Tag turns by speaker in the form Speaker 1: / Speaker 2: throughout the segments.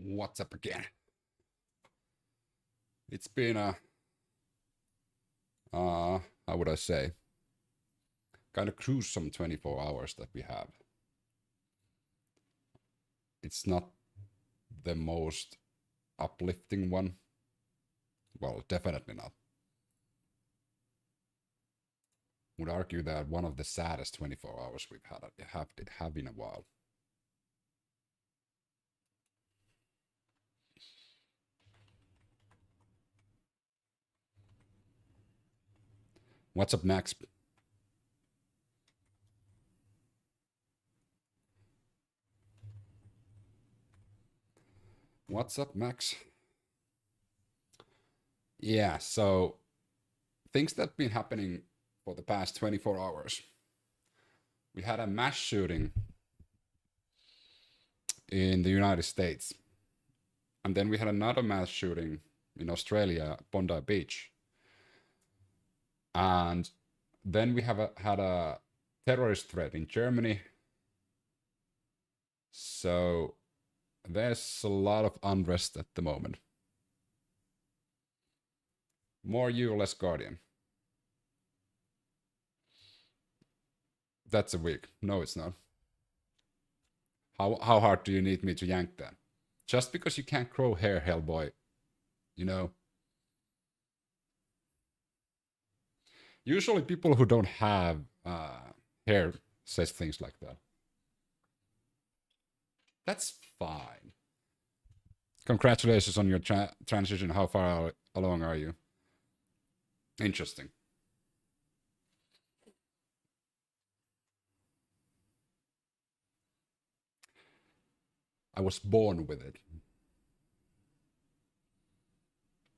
Speaker 1: What's up again? It's been a, how would I say, kind of gruesome 24 hours that we have. It's not the most uplifting one. Well, definitely not. Would argue that one of the saddest 24 hours we've have in a while. What's up, Max? What's up, Max? Yeah, so things that have been happening for the past 24 hours. We had a mass shooting in the United States. And then we had another mass shooting in Australia, Bondi Beach. And then we have had a terrorist threat in Germany. So there's a lot of unrest at the moment. More you, less Guardian. That's a week. No, it's not. How hard do you need me to yank that? Just because you can't grow hair, Hellboy, you know? Usually people who don't have hair says things like that. That's fine. Congratulations on your transition. How far along are you? Interesting. I was born with it.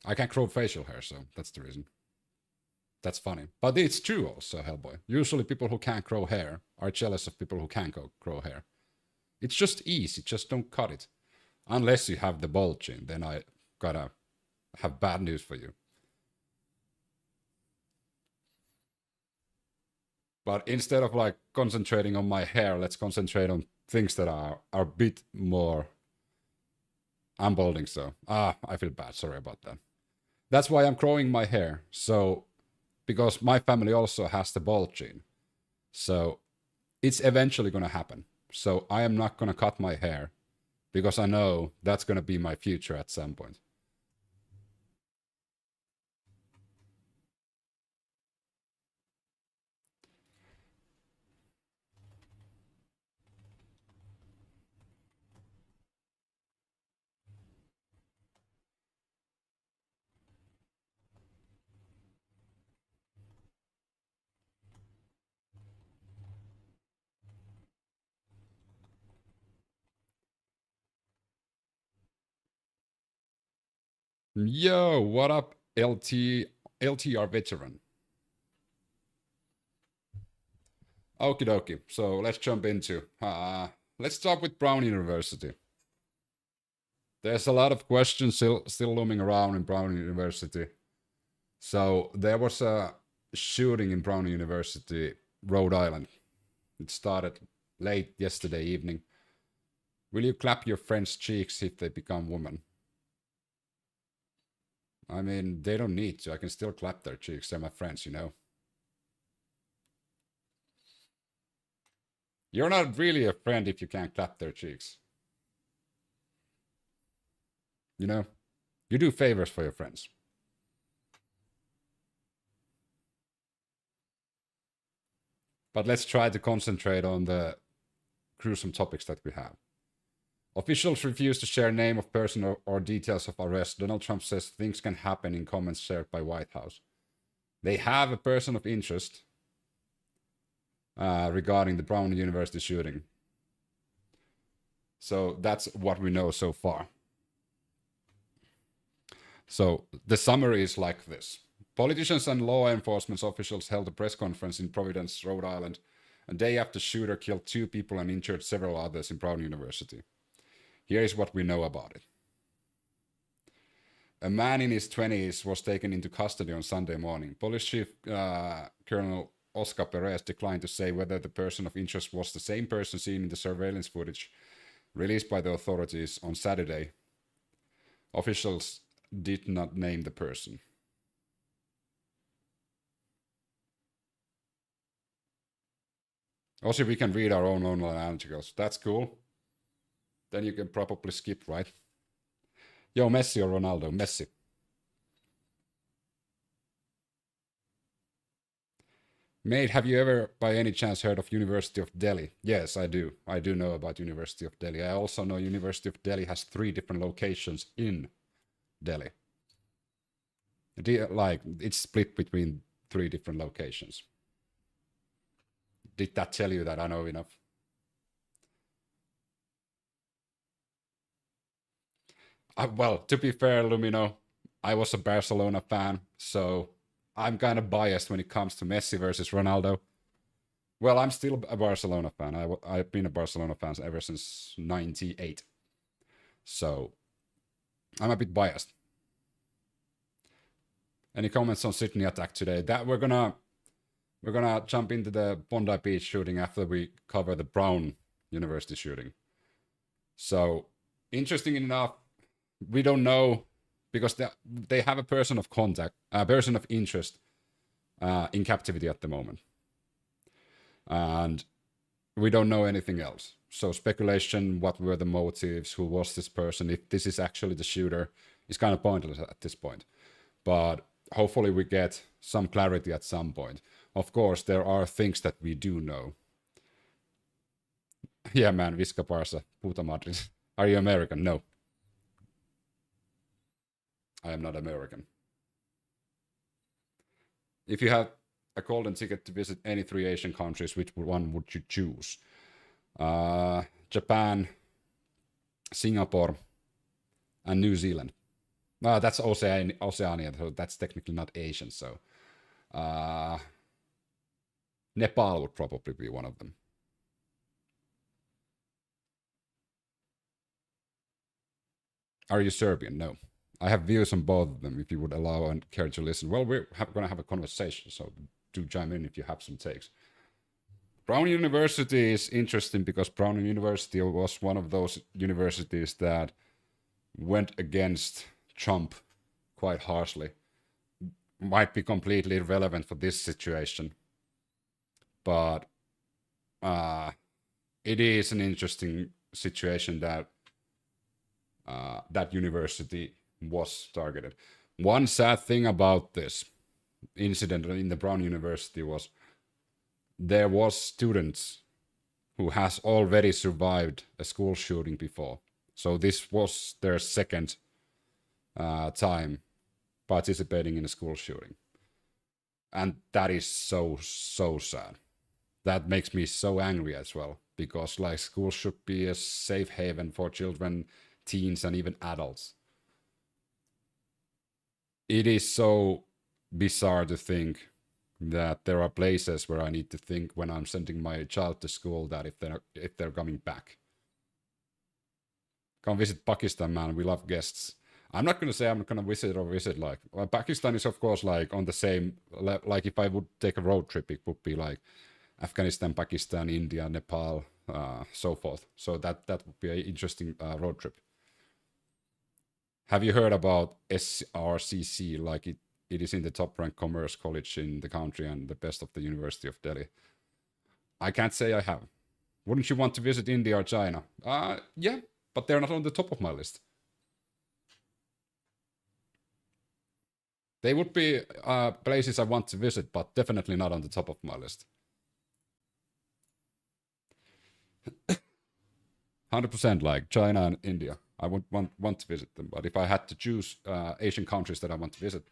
Speaker 1: I can't grow facial hair, so that's the reason. That's funny. But it's true also, Hellboy. Usually people who can't grow hair are jealous of people who can grow hair. It's just easy, just don't cut it. Unless you have the bald chin, then I gotta have bad news for you. But instead of like concentrating on my hair, let's concentrate on things that are a bit more. I'm balding, so I feel bad. Sorry about that. That's why I'm growing my hair. So, because my family also has the bald gene, so it's eventually gonna happen. So I am not gonna cut my hair because I know that's gonna be my future at some point. Yo, what up, LTR veteran? Okie dokie. So let's jump into. Let's start with Brown University. There's a lot of questions still looming around in Brown University. So there was a shooting in Brown University, Rhode Island. It started late yesterday evening. Will you clap your friends' cheeks if they become women? I mean, they don't need to. I can still clap their cheeks. They're my friends, you know. You're not really a friend if you can't clap their cheeks. You know? You do favors for your friends. But let's try to concentrate on the gruesome topics that we have. Officials refuse to share name of person or details of arrest. Donald Trump says things can happen in comments shared by White House. They have a person of interest regarding the Brown University shooting. So that's what we know so far. So the summary is like this. Politicians and law enforcement officials held a press conference in Providence, Rhode Island, a day after shooter killed 2 people and injured several others in Brown University. Here is what we know about it. A man in his 20s was taken into custody on Sunday morning. Police Chief Colonel Oscar Perez declined to say whether the person of interest was the same person seen in the surveillance footage released by the authorities on Saturday, Officials did not name the person. Also, we can read our own online articles. That's cool. Then you can probably skip, right? Yo, Messi or Ronaldo? Messi. Mate, have you ever by any chance heard of University of Delhi? Yes, I do. I do know about University of Delhi. I also know University of Delhi has 3 different locations in Delhi. Like, it's split between 3 different locations. Did that tell you that I know enough? Well, to be fair, Lumino, I was a Barcelona fan, so I'm kind of biased when it comes to Messi versus Ronaldo. Well, I'm still a Barcelona fan. I've been a Barcelona fan ever since '98, so I'm a bit biased. Any comments on Sydney attack today? That we're gonna jump into the Bondi Beach shooting after we cover the Brown University shooting. So interesting enough, we don't know because they have a person of contact, a person of interest in captivity at the moment. And we don't know anything else. So speculation, what were the motives, who was this person, if this is actually the shooter, is kind of pointless at this point. But hopefully we get some clarity at some point. Of course, there are things that we do know. Yeah, man, Visca Barca, puta Madrid. Are you American? No. I am not American. If you had a golden ticket to visit any 3 Asian countries, which one would you choose? Japan, Singapore, and New Zealand. That's Oceania, so that's technically not Asian. So Nepal would probably be one of them. Are you Serbian? No. I have views on both of them if you would allow and care to listen. Well, we're going to have a conversation, so do chime in if you have some takes. Brown University is interesting because Brown University was one of those universities that went against Trump quite harshly. Might be completely irrelevant for this situation, but it is an interesting situation that that university was targeted. One sad thing about this incident in the Brown University was there was students who has already survived a school shooting before. So this was their second time participating in a school shooting. And that is so sad. That makes me so angry as well, because like school should be a safe haven for children, teens, and even adults. It is so bizarre to think that there are places where I need to think when I'm sending my child to school that if they're coming back. Come visit Pakistan, man. We love guests. I'm not going to say I'm going to visit like Pakistan is of course like on the same like if I would take a road trip, it would be like Afghanistan, Pakistan, India, Nepal, so forth. So that would be an interesting road trip. Have you heard about SRCC? Like it is in the top ranked commerce college in the country and the best of the University of Delhi. I can't say I have. Wouldn't you want to visit India or China? Yeah, but they're not on the top of my list. They would be places I want to visit, but definitely not on the top of my list. 100% like China and India. I would want to visit them, but if I had to choose Asian countries that I want to visit,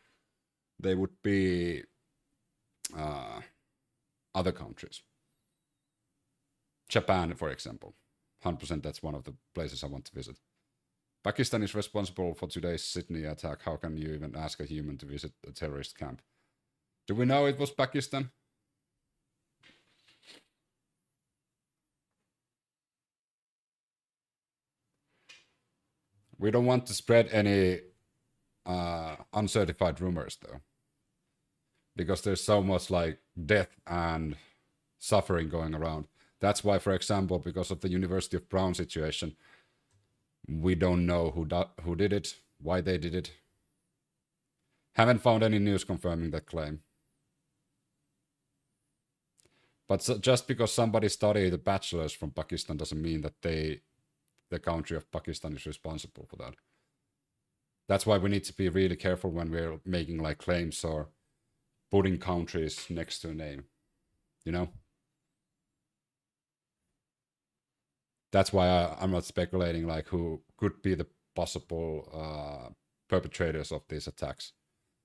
Speaker 1: they would be other countries. Japan, for example. 100% that's one of the places I want to visit. Pakistan is responsible for today's Sydney attack. How can you even ask a human to visit a terrorist camp? Do we know it was Pakistan? We don't want to spread any uncertified rumors, though, because there's so much like death and suffering going around. That's why, for example, because of the University of Brown situation, we don't know who did it. Why they did it? Haven't found any news confirming that claim. But just because somebody studied a bachelor's from Pakistan doesn't mean that the country of Pakistan is responsible for that. That's why we need to be really careful when we're making like claims or putting countries next to a name, you know? That's why I'm not speculating like who could be the possible perpetrators of these attacks.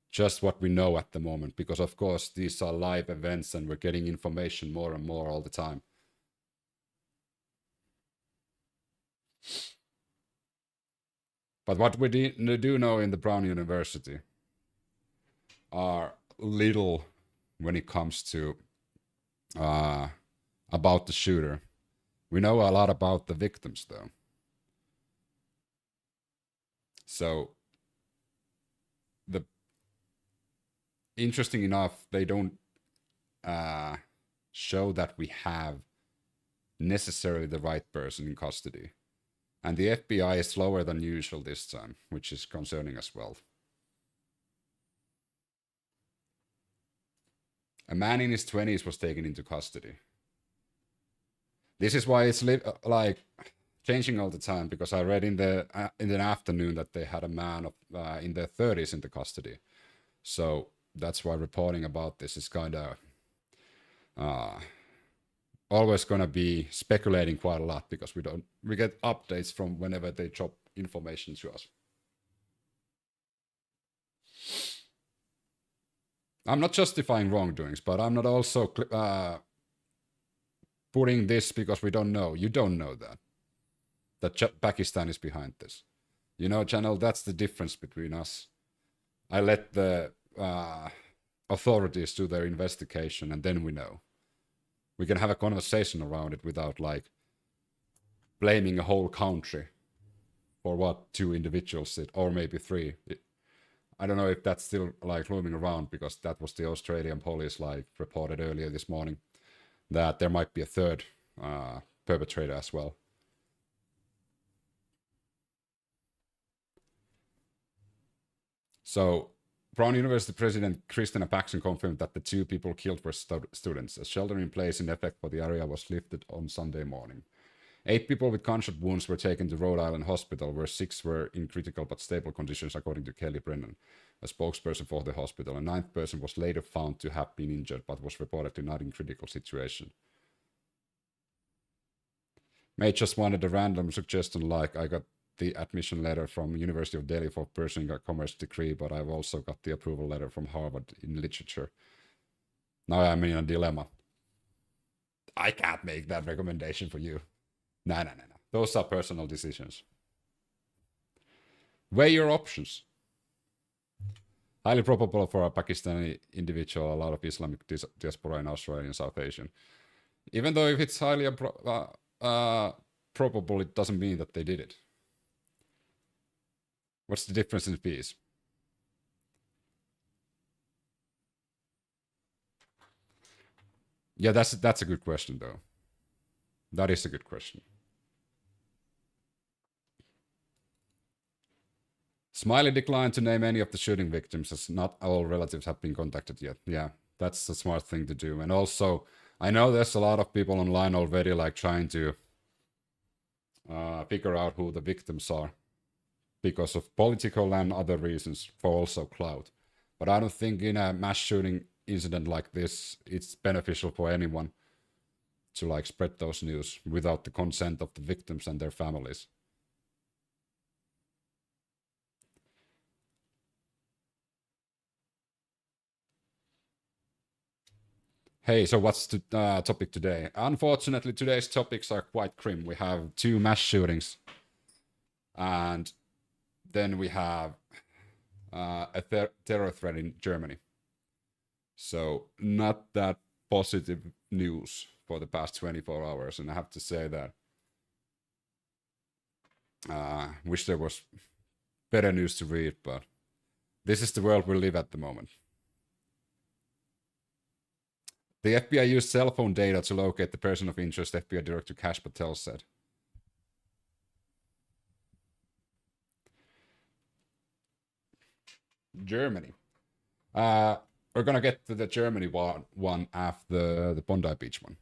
Speaker 1: Just what we know at the moment, because of course these are live events and we're getting information more and more all the time. But what we do know in the Brown University are little when it comes to about the shooter. We know a lot about the victims though. So interesting enough, they don't show that we have necessarily the right person in custody. And the FBI is slower than usual this time, which is concerning as well. A man in his 20s was taken into custody. This is why it's like changing all the time, because I read in the afternoon that they had a man of in their 30s in the custody. So that's why reporting about this is kind of always going to be speculating quite a lot, because we get updates from whenever they drop information to us. I'm not justifying wrongdoings, but I'm not also putting this because we don't know. You don't know that Pakistan is behind this. You know, channel, that's the difference between us. I let the authorities do their investigation, and then we know. We can have a conversation around it without like blaming a whole country for what 2 individuals did, or maybe 3. I don't know if that's still like looming around, because that was the Australian police like reported earlier this morning that there might be a 3rd perpetrator as well. So Brown University President Christina Paxson confirmed that the 2 people killed were students. A shelter-in-place in effect for the area was lifted on Sunday morning. 8 people with gunshot wounds were taken to Rhode Island Hospital, where 6 were in critical but stable conditions, according to Kelly Brennan, a spokesperson for the hospital. A 9th person was later found to have been injured, but was reportedly not in critical situation. May just wanted a random suggestion, like I got the admission letter from University of Delhi for pursuing a commerce degree, but I've also got the approval letter from Harvard in literature. Now I'm in a dilemma. I can't make that recommendation for you. No. Those are personal decisions. Weigh your options. Highly probable for a Pakistani individual, a lot of Islamic diaspora in Australia and South Asia. Even though if it's highly probable, it doesn't mean that they did it. What's the difference in fees? Yeah, that's a good question, though. That is a good question. Smiley declined to name any of the shooting victims, as not all relatives have been contacted yet. Yeah, that's a smart thing to do. And also, I know there's a lot of people online already like trying to figure out who the victims are because of political and other reasons, for also clout. But I don't think in a mass shooting incident like this, it's beneficial for anyone to like spread those news without the consent of the victims and their families. Hey, so what's the topic today? Unfortunately, today's topics are quite grim. We have 2 mass shootings, and then we have a terror threat in Germany. So not that positive news for the past 24 hours, and I have to say that wish there was better news to read, but this is the world we live at the moment. The FBI used cell phone data to locate the person of interest, FBI Director Kash Patel said. Germany. We're gonna get to the Germany one after the Bondi Beach one.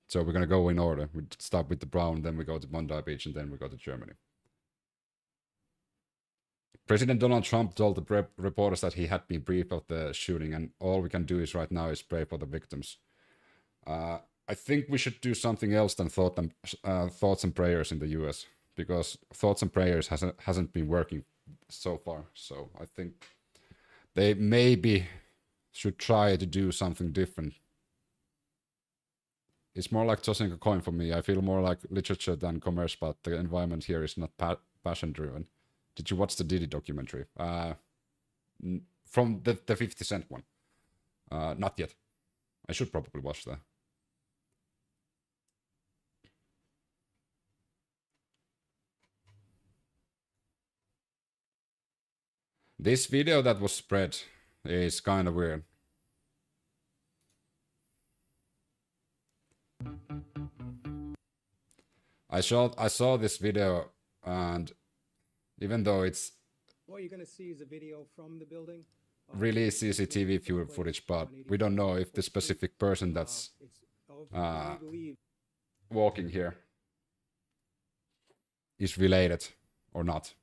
Speaker 1: So we're gonna go in order. We start with the Brown, then we go to Bondi Beach, and then we go to Germany. President Donald Trump told the reporters that he had been briefed of the shooting, and all we can do is right now is pray for the victims. I think we should do something else than thoughts and prayers in the U.S. because thoughts and prayers hasn't been working so far. So I think they maybe should try to do something different. It's more like tossing a coin for me. I feel more like literature than commerce, but the environment here is not passion driven. Did you watch the Diddy documentary? From the 50 Cent one? Not yet. I should probably watch that. This video that was spread is kind of weird. I saw this video, and even though it's
Speaker 2: what you're going to see is a video from the building,
Speaker 1: really CCTV footage, but we don't know if the specific person that's walking here is related or not.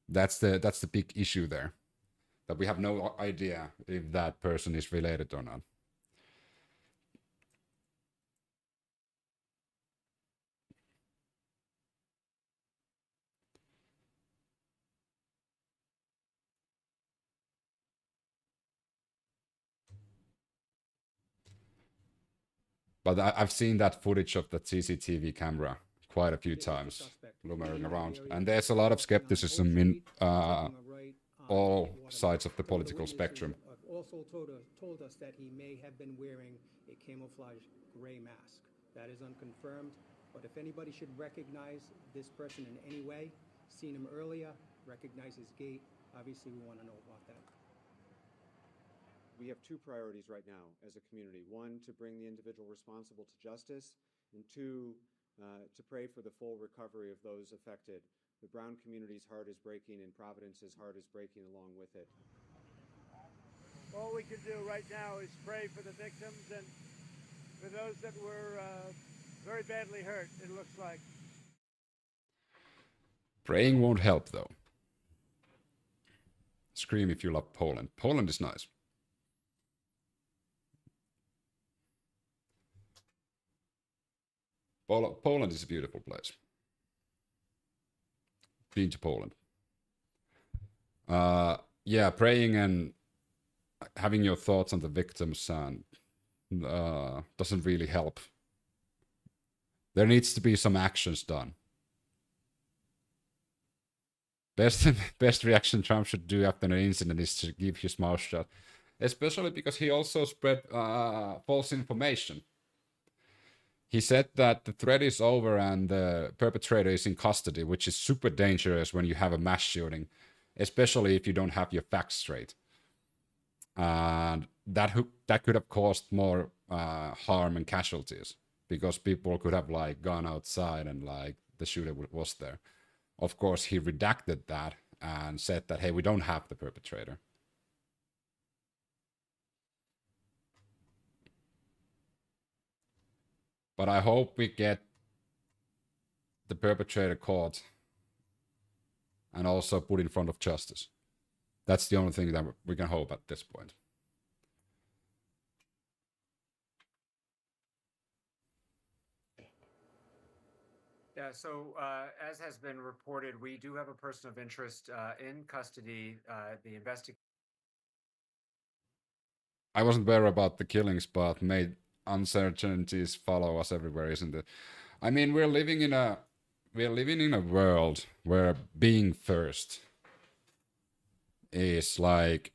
Speaker 1: That's the big issue there, that we have no idea if that person is related or not. But I've seen that footage of the CCTV camera quite a few times lumbering around, and there's a lot of skepticism in all sides of the political spectrum.
Speaker 2: Also told us that he may have been wearing a camouflage gray mask. That is unconfirmed, but if anybody should recognize this person in any way, seen him earlier, recognize his gait, obviously we want to know about that.
Speaker 3: We have two priorities right now as a community. One, to bring the individual responsible to justice, and two, to pray for the full recovery of those affected. The Brown community's heart is breaking, and Providence's heart is breaking along with it.
Speaker 4: All we can do right now is pray for the victims and for those that were very badly hurt, it looks like.
Speaker 1: Praying won't help, though. Scream if you love Poland. Poland is nice. Poland is a beautiful place. Been to Poland. Yeah, praying and having your thoughts on the victims and doesn't really help. There needs to be some actions done. Best reaction Trump should do after an incident is to keep his mouth shut, especially because he also spread false information. He said that the threat is over and the perpetrator is in custody, which is super dangerous when you have a mass shooting, especially if you don't have your facts straight. And that could have caused more harm and casualties, because people could have like gone outside and like the shooter was there. Of course, he redacted that and said that, hey, we don't have the perpetrator. But I hope we get the perpetrator caught and also put in front of justice. That's the only thing that we can hope at this point.
Speaker 5: Yeah, so as has been reported, we do have a person of interest in custody. The investigation.
Speaker 1: I wasn't aware about the killings, but made uncertainties follow us everywhere, isn't it? I mean, we're living in a world where being first is like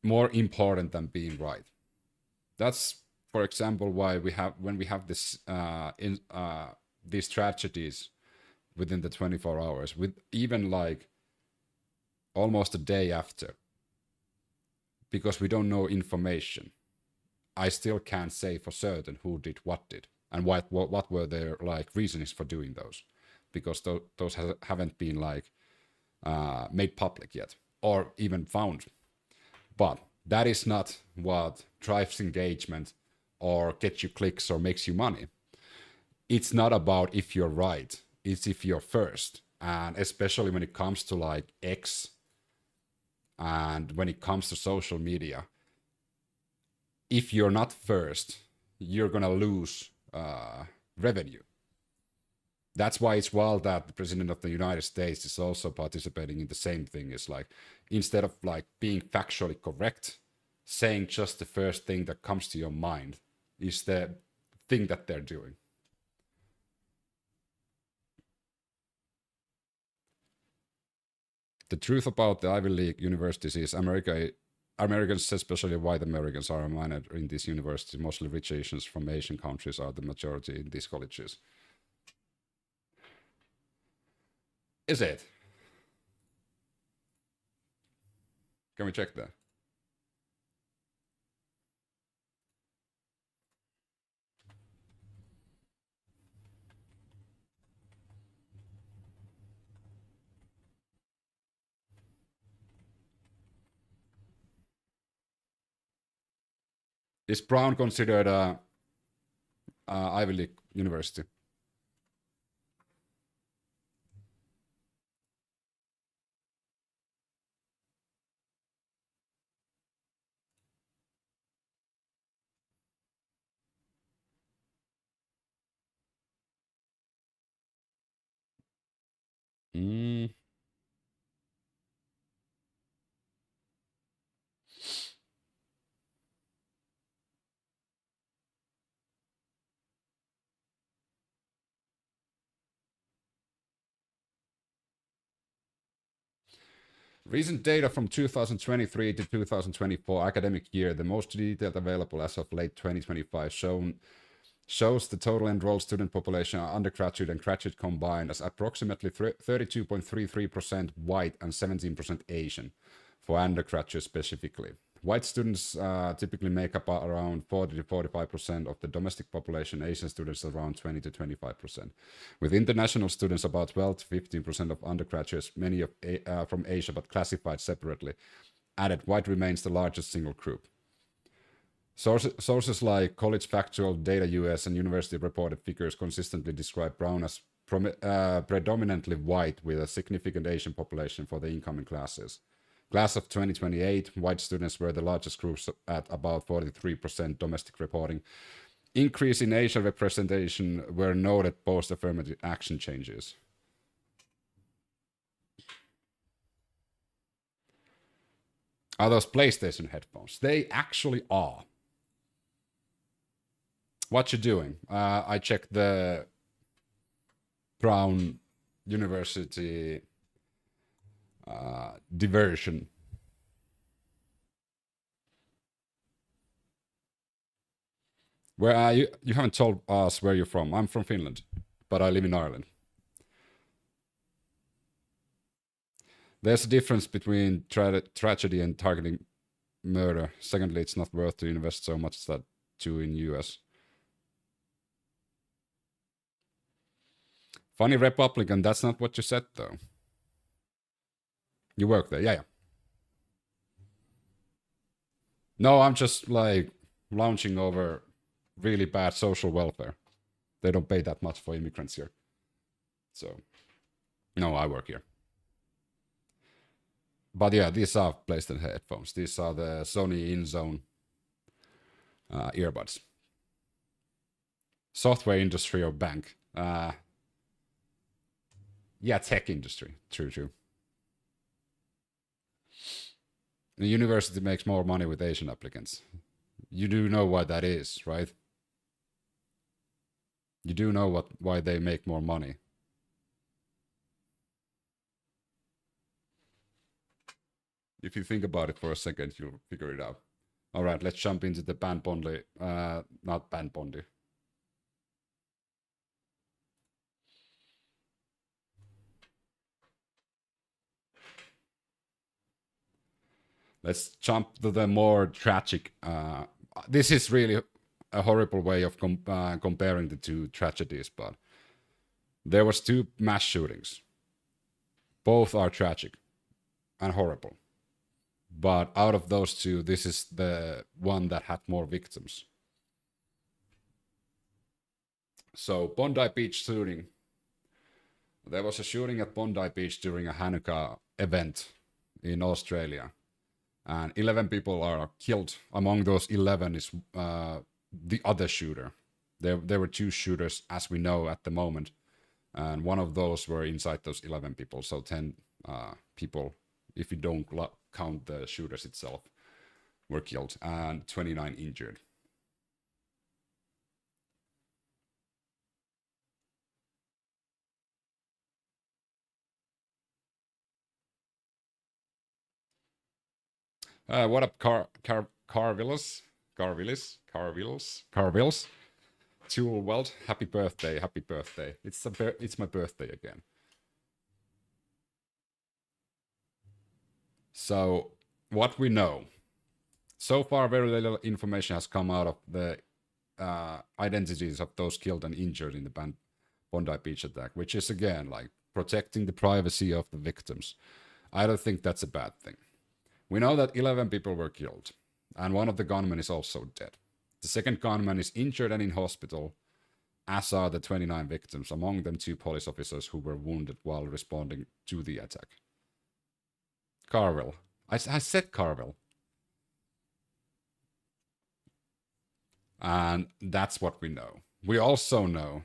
Speaker 1: more important than being right. That's, for example, why when we have this these tragedies within the 24 hours, with even like almost a day after, because we don't know information. I still can't say for certain who did what did and what were their like reasons for doing those, because those haven't been like made public yet, or even found. But that is not what drives engagement or gets you clicks or makes you money. It's not about if you're right, it's if you're first. And especially when it comes to like X and when it comes to social media, if you're not first, you're gonna lose revenue. That's why it's wild that the president of the United States is also participating in the same thing. It's like, instead of like being factually correct, saying just the first thing that comes to your mind is the thing that they're doing. The truth about the Ivy League universities is Americans, especially white Americans, are minored in these universities. Mostly rich Asians from Asian countries are the majority in these colleges. Is it? Can we check that? Is Brown considered a Ivy League university? Mm. Recent data from 2023 to 2024 academic year, the most detailed available as of late 2025, shows the total enrolled student population, undergraduate and graduate combined, as approximately 32.33% white and 17% Asian, for undergraduate specifically. White students typically make up around 40 to 45% of the domestic population, Asian students around 20 to 25%. With international students, about 12 to 15% of undergraduates, many from Asia but classified separately. Added, white remains the largest single group. Sources like College Factual, Data US, and University reported figures consistently describe Brown as predominantly white with a significant Asian population for the incoming classes. Class of 2028, white students were the largest groups at about 43% domestic reporting. Increase in Asian representation were noted post affirmative action changes. Are those PlayStation headphones? They actually are. What you doing? I checked the Brown University diversion. Where are you? You haven't told us where you're from. I'm from Finland, but I live in Ireland. There's a difference between tragedy and targeting murder. Secondly, it's not worth to invest so much that too in US. Funny Republican, that's not what you said though. You work there, yeah. No, I'm just like lounging over really bad social welfare. They don't pay that much for immigrants here. So, no, I work here. But yeah, these are PlayStation headphones. These are the Sony InZone earbuds. Software industry or bank? Yeah, tech industry. True. The university makes more money with Asian applicants. You do know why that is, right? You do know why they make more money. If you think about it for a second, you'll figure it out. All right, let's jump into the ban Bondi. Not ban Bondi. Let's jump to the more tragic. This is really a horrible way of comparing the two tragedies, but there was 2 mass shootings. Both are tragic and horrible. But out of those two, this is the one that had more victims. So, Bondi Beach shooting. There was a shooting at Bondi Beach during a Hanukkah event in Australia. And 11 people are killed. Among those 11 is the other shooter. There were 2 shooters, as we know at the moment. And one of those were inside those 11 people. So 10 people, if you don't count the shooters itself, were killed. And 29 injured. What up, Carvilles? Jewel Weld, happy birthday. It's my birthday again. So, what we know. So far, very little information has come out of the identities of those killed and injured in the Bondi Beach attack, which is, again, like protecting the privacy of the victims. I don't think that's a bad thing. We know that 11 people were killed, and one of the gunmen is also dead. The second gunman is injured and in hospital, as are the 29 victims, among them 2 police officers who were wounded while responding to the attack. Carville. I said Carville. And that's what we know. We also know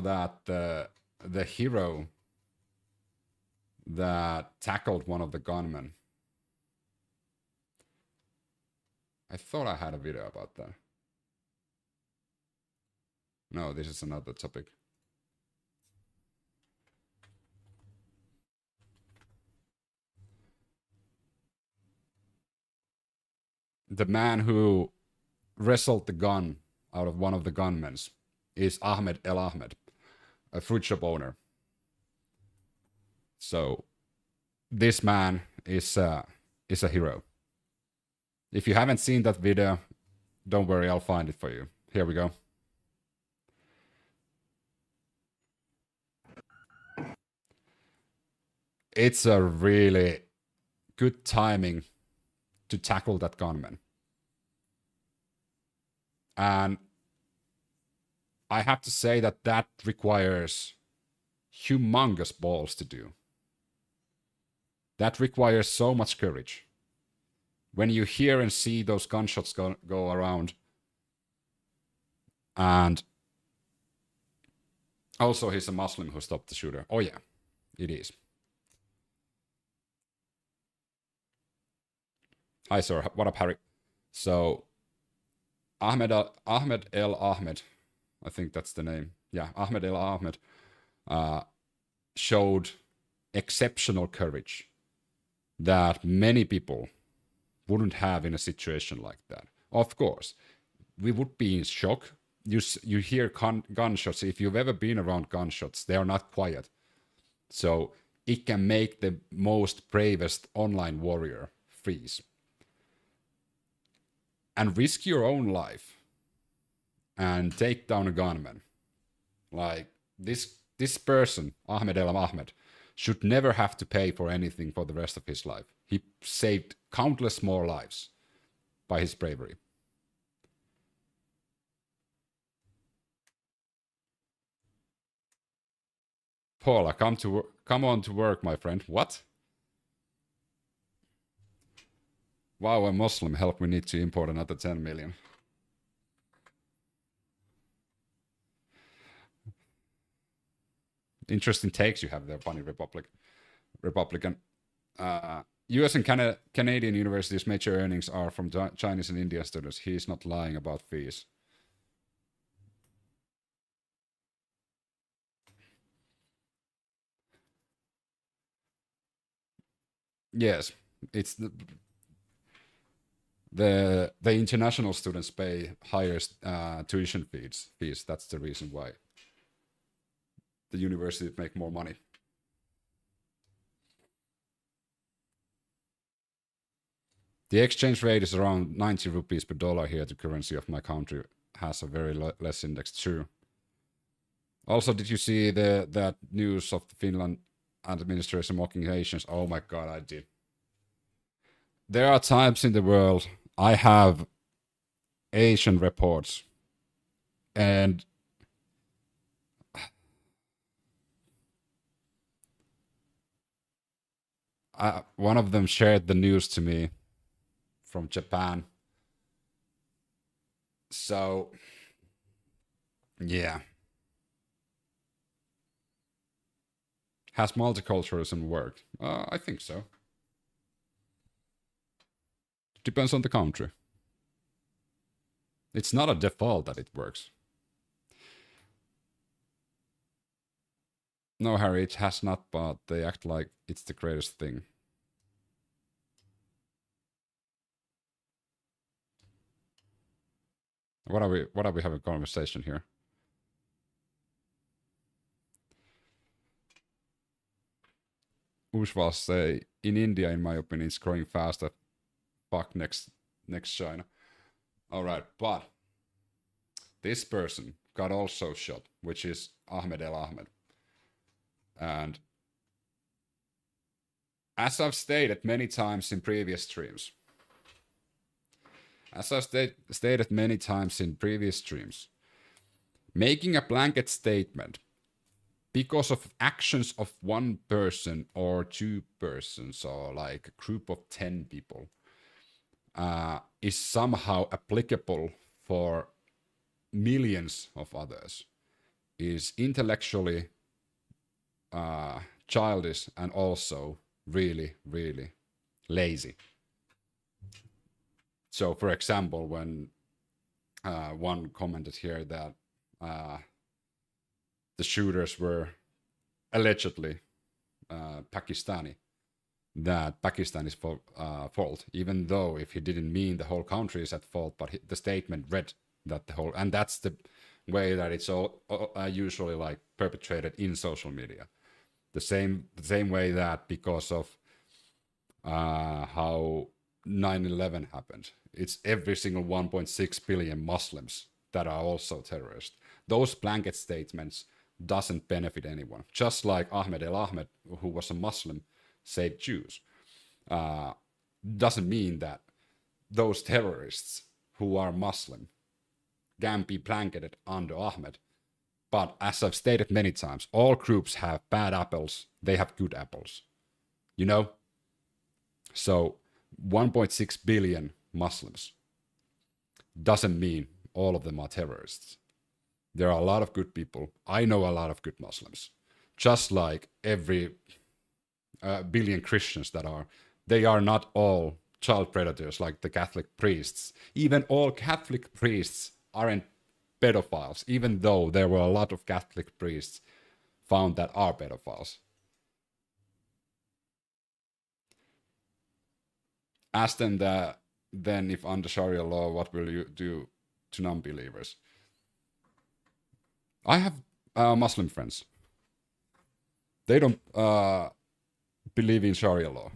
Speaker 1: that the hero that tackled one of the gunmen. I thought I had a video about that. No, this is another topic. The man who wrestled the gun out of one of the gunmen is Ahmed El Ahmed, a fruit shop owner. So this man is a hero. If you haven't seen that video, don't worry, I'll find it for you. Here we go. It's a really good timing to tackle that gunman. And I have to say that requires humongous balls to do. That requires so much courage. When you hear and see those gunshots go around, and also he's a Muslim who stopped the shooter. Oh yeah, it is. Hi sir, what up Harry? So Ahmed El Ahmed, I think that's the name. Yeah, Ahmed El Ahmed showed exceptional courage that many people wouldn't have in a situation like that. Of course, we would be in shock. You hear gunshots. If you've ever been around gunshots, they are not quiet. So it can make the most bravest online warrior freeze. And risk your own life and take down a gunman. Like this person, Ahmed El Ahmed, should never have to pay for anything for the rest of his life. He saved countless more lives by his bravery. Paula, come on to work, my friend. What? Wow, a Muslim. Help, we need to import another 10 million. Interesting takes you have there, funny Republican. US and Canadian universities' major earnings are from Chinese and Indian students. He is not lying about fees. Yes, it's the international students pay higher tuition fees. That's the reason why the universities make more money. The exchange rate is around 90 rupees per dollar here. The currency of my country has a very less index. True. Also, did you see that news of the Finland administration mocking Asians? Oh my god, I did. There are times in the world I have Asian reports, and one of them shared the news to me from Japan. So, yeah. Has multiculturalism worked? I think so. Depends on the country. It's not a default that it works. No, Harry, it has not, but they act like it's the greatest thing. What are we having a conversation here? Ushwal say, in India, in my opinion, it's growing faster. Fuck next China. All right, but this person got also shot, which is Ahmed El Ahmed. And as I've stated many times in previous streams, making a blanket statement because of actions of one person or two persons or like a group of 10 people is somehow applicable for millions of others is intellectually childish and also really, really lazy. So, for example, when one commented here that the shooters were allegedly Pakistani, that Pakistan is fault, even though if he didn't mean the whole country is at fault, but the statement read that the whole, and that's the way that it's all usually like perpetrated in social media. The same way that because of how 9/11 happened, it's every single 1.6 billion Muslims that are also terrorists. Those blanket statements doesn't benefit anyone. Just like Ahmed El Ahmed, who was a Muslim, saved Jews. Doesn't mean that those terrorists who are Muslim can be blanketed under Ahmed. But as I've stated many times, all groups have bad apples, they have good apples. You know? So 1.6 billion Muslims doesn't mean all of them are terrorists. There are a lot of good people. I know a lot of good Muslims. Just like every billion Christians that are. They are not all child predators like the Catholic priests. Even all Catholic priests aren't pedophiles, even though there were a lot of Catholic priests found that are pedophiles. Ask them that then if under Sharia law, what will you do to non-believers? I have Muslim friends. They don't believe in Sharia law.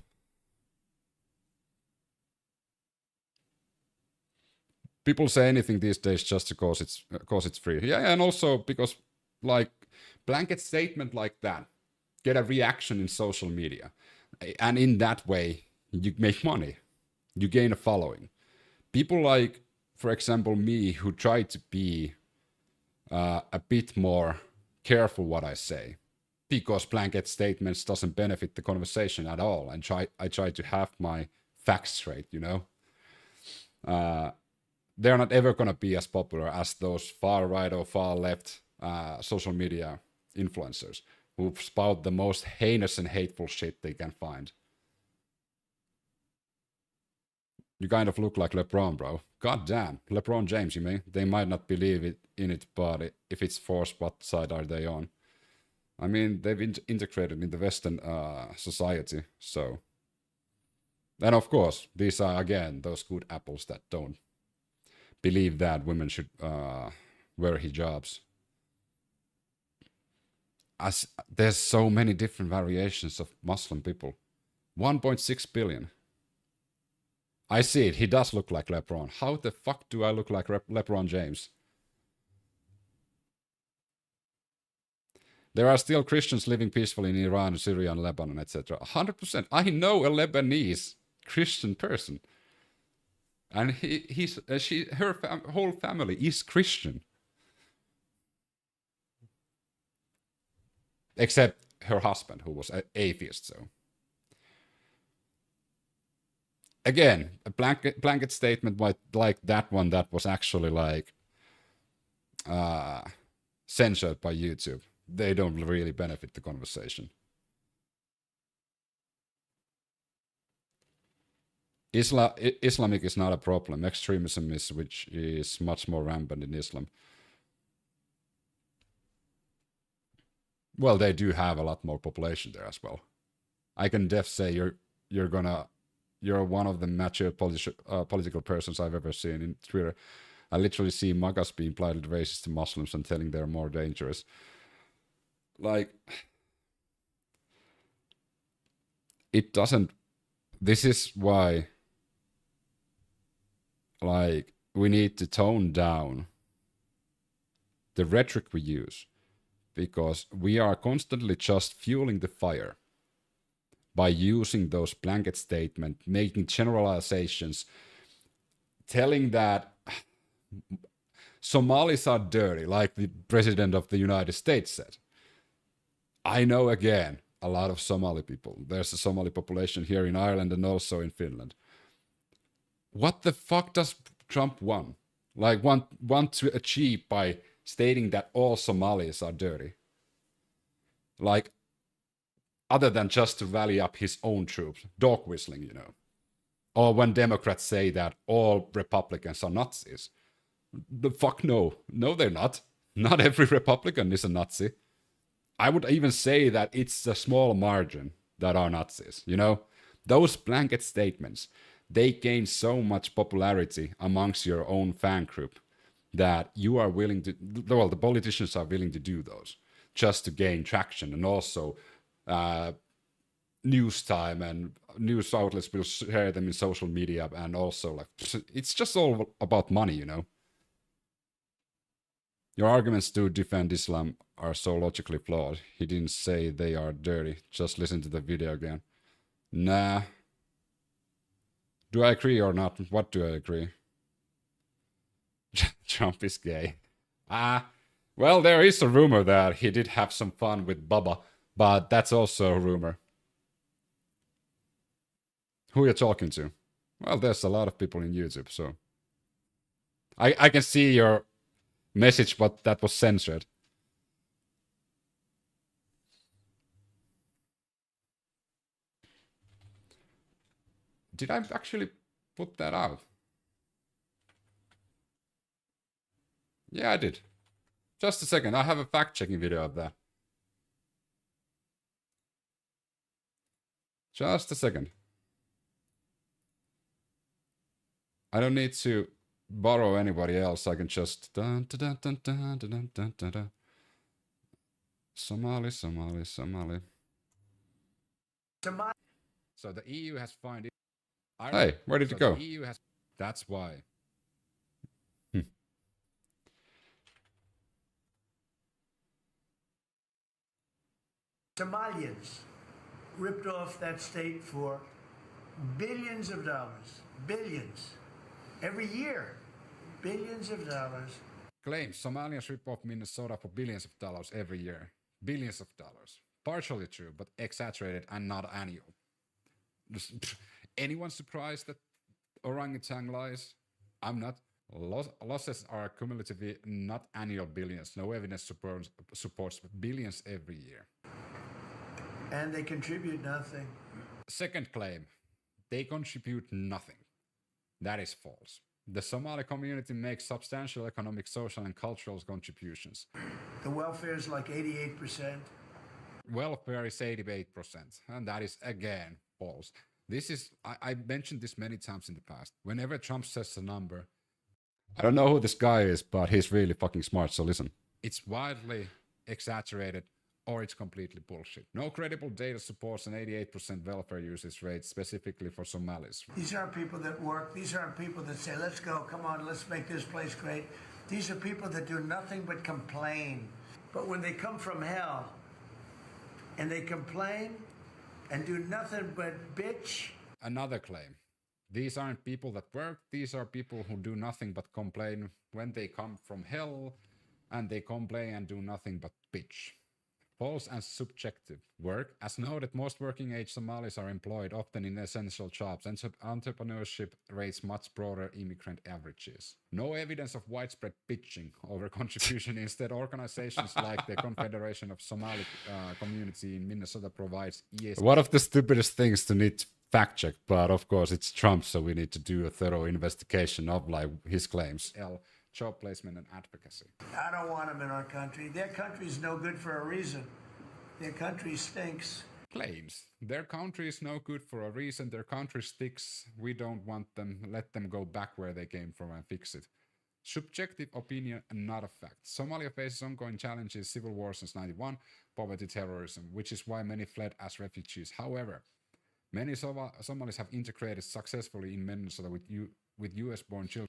Speaker 1: People say anything these days just because it's free. Yeah, and also because like blanket statement like that get a reaction in social media, and in that way you make money, you gain a following. People like, for example, me, who try to be a bit more careful what I say, because blanket statements doesn't benefit the conversation at all, and I try to have my facts straight, you know. They're not ever going to be as popular as those far right or far left social media influencers who spout the most heinous and hateful shit they can find. You kind of look like LeBron, bro. God damn. LeBron James, you mean? They might not believe in it, but if it's forced, what side are they on? I mean, they've integrated in the Western society, so. And of course, these are, again, those good apples that don't believe that women should wear hijabs. As there's so many different variations of Muslim people. 1.6 billion. I see it. He does look like LeBron. How the fuck do I look like LeBron James? There are still Christians living peacefully in Iran, Syria, and Lebanon, etc. 100%. I know a Lebanese Christian person, and her whole family is Christian, except her husband, who was an atheist. So again, a blanket statement like that one that was actually like censored by YouTube. They don't really benefit the conversation. Islamic is not a problem. Extremism is, which is much more rampant in Islam. Well, they do have a lot more population there as well. I can say you're one of the mature political persons I've ever seen in Twitter. I literally see MAGAs being plighted racist to Muslims and telling they're more dangerous. Like, it doesn't. This is why, like, we need to tone down the rhetoric we use, because we are constantly just fueling the fire by using those blanket statements, making generalizations, telling that Somalis are dirty, like the president of the United States said. I know, again, a lot of Somali people. There's a Somali population here in Ireland and also in Finland. What the fuck does Trump want to achieve by stating that all Somalis are dirty? Like, other than just to rally up his own troops, dog whistling, you know. Or when Democrats say that all Republicans are Nazis. The fuck no. No, they're not. Not every Republican is a Nazi. I would even say that it's a small margin that are Nazis, you know? Those blanket statements, they gain so much popularity amongst your own fan group that you are willing to, well, the politicians are willing to do those just to gain traction, and also news time and news outlets will share them in social media, and also, like, it's just all about money, you know? Your arguments to defend Islam are so logically flawed. He didn't say they are dirty. Just listen to the video again. Nah. Do I agree or not? What do I agree? Trump is gay. Well, there is a rumor that he did have some fun with Bubba, but that's also a rumor. Who are you talking to? Well, there's a lot of people in YouTube, so I can see your message, but that was censored. Did I actually put that out? Yeah, I did. Just a second, I have a fact-checking video of that. Just a second. I don't need to borrow anybody else. I can just Somali. So the EU has found it. Hey, where did it go? The EU has. That's why.
Speaker 6: Somalians ripped off that state for billions of dollars. Billions. Every year. Billions of dollars.
Speaker 1: Claims Somalians rip off Minnesota for billions of dollars every year. Billions of dollars. Partially true, but exaggerated and not annual. Anyone surprised that orangutan lies? I'm not. Losses are cumulatively, not annual billions. No evidence supports billions every year.
Speaker 6: And they contribute nothing.
Speaker 1: Second claim, they contribute nothing. That is false. The Somali community makes substantial economic, social, and cultural contributions.
Speaker 6: The welfare is like 88%.
Speaker 1: Welfare is 88%, and that is, again, false. This is, I mentioned this many times in the past. Whenever Trump says a number, I don't know who this guy is, but he's really fucking smart, so listen. It's wildly exaggerated, or it's completely bullshit. No credible data supports an 88% welfare usage rate specifically for Somalis.
Speaker 6: These aren't people that work. These aren't people that say, let's go, come on, let's make this place great. These are people that do nothing but complain. But when they come from hell, and they complain and do nothing but bitch.
Speaker 1: Another claim. These aren't people that work, these are people who do nothing but complain when they come from hell, and they complain and do nothing but bitch. False and subjective. Work. As noted, most working-age Somalis are employed, often in essential jobs, and entrepreneurship rates much broader immigrant averages. No evidence of widespread bitching over contribution. Instead, organizations like the Confederation of Somali Community in Minnesota provides ES. One of the stupidest things to need to fact check, but of course it's Trump, so we need to do a thorough investigation of like his claims. Job placement and advocacy.
Speaker 6: I don't want them in our country. Their country's no good for a reason. Their country stinks.
Speaker 1: Claims. Their country is no good for a reason. Their country stinks. We don't want them. Let them go back where they came from and fix it. Subjective opinion and not a fact. Somalia faces ongoing challenges, civil war since 91, poverty, terrorism, which is why many fled as refugees. However, many Somalis have integrated successfully in Minnesota with US-born children.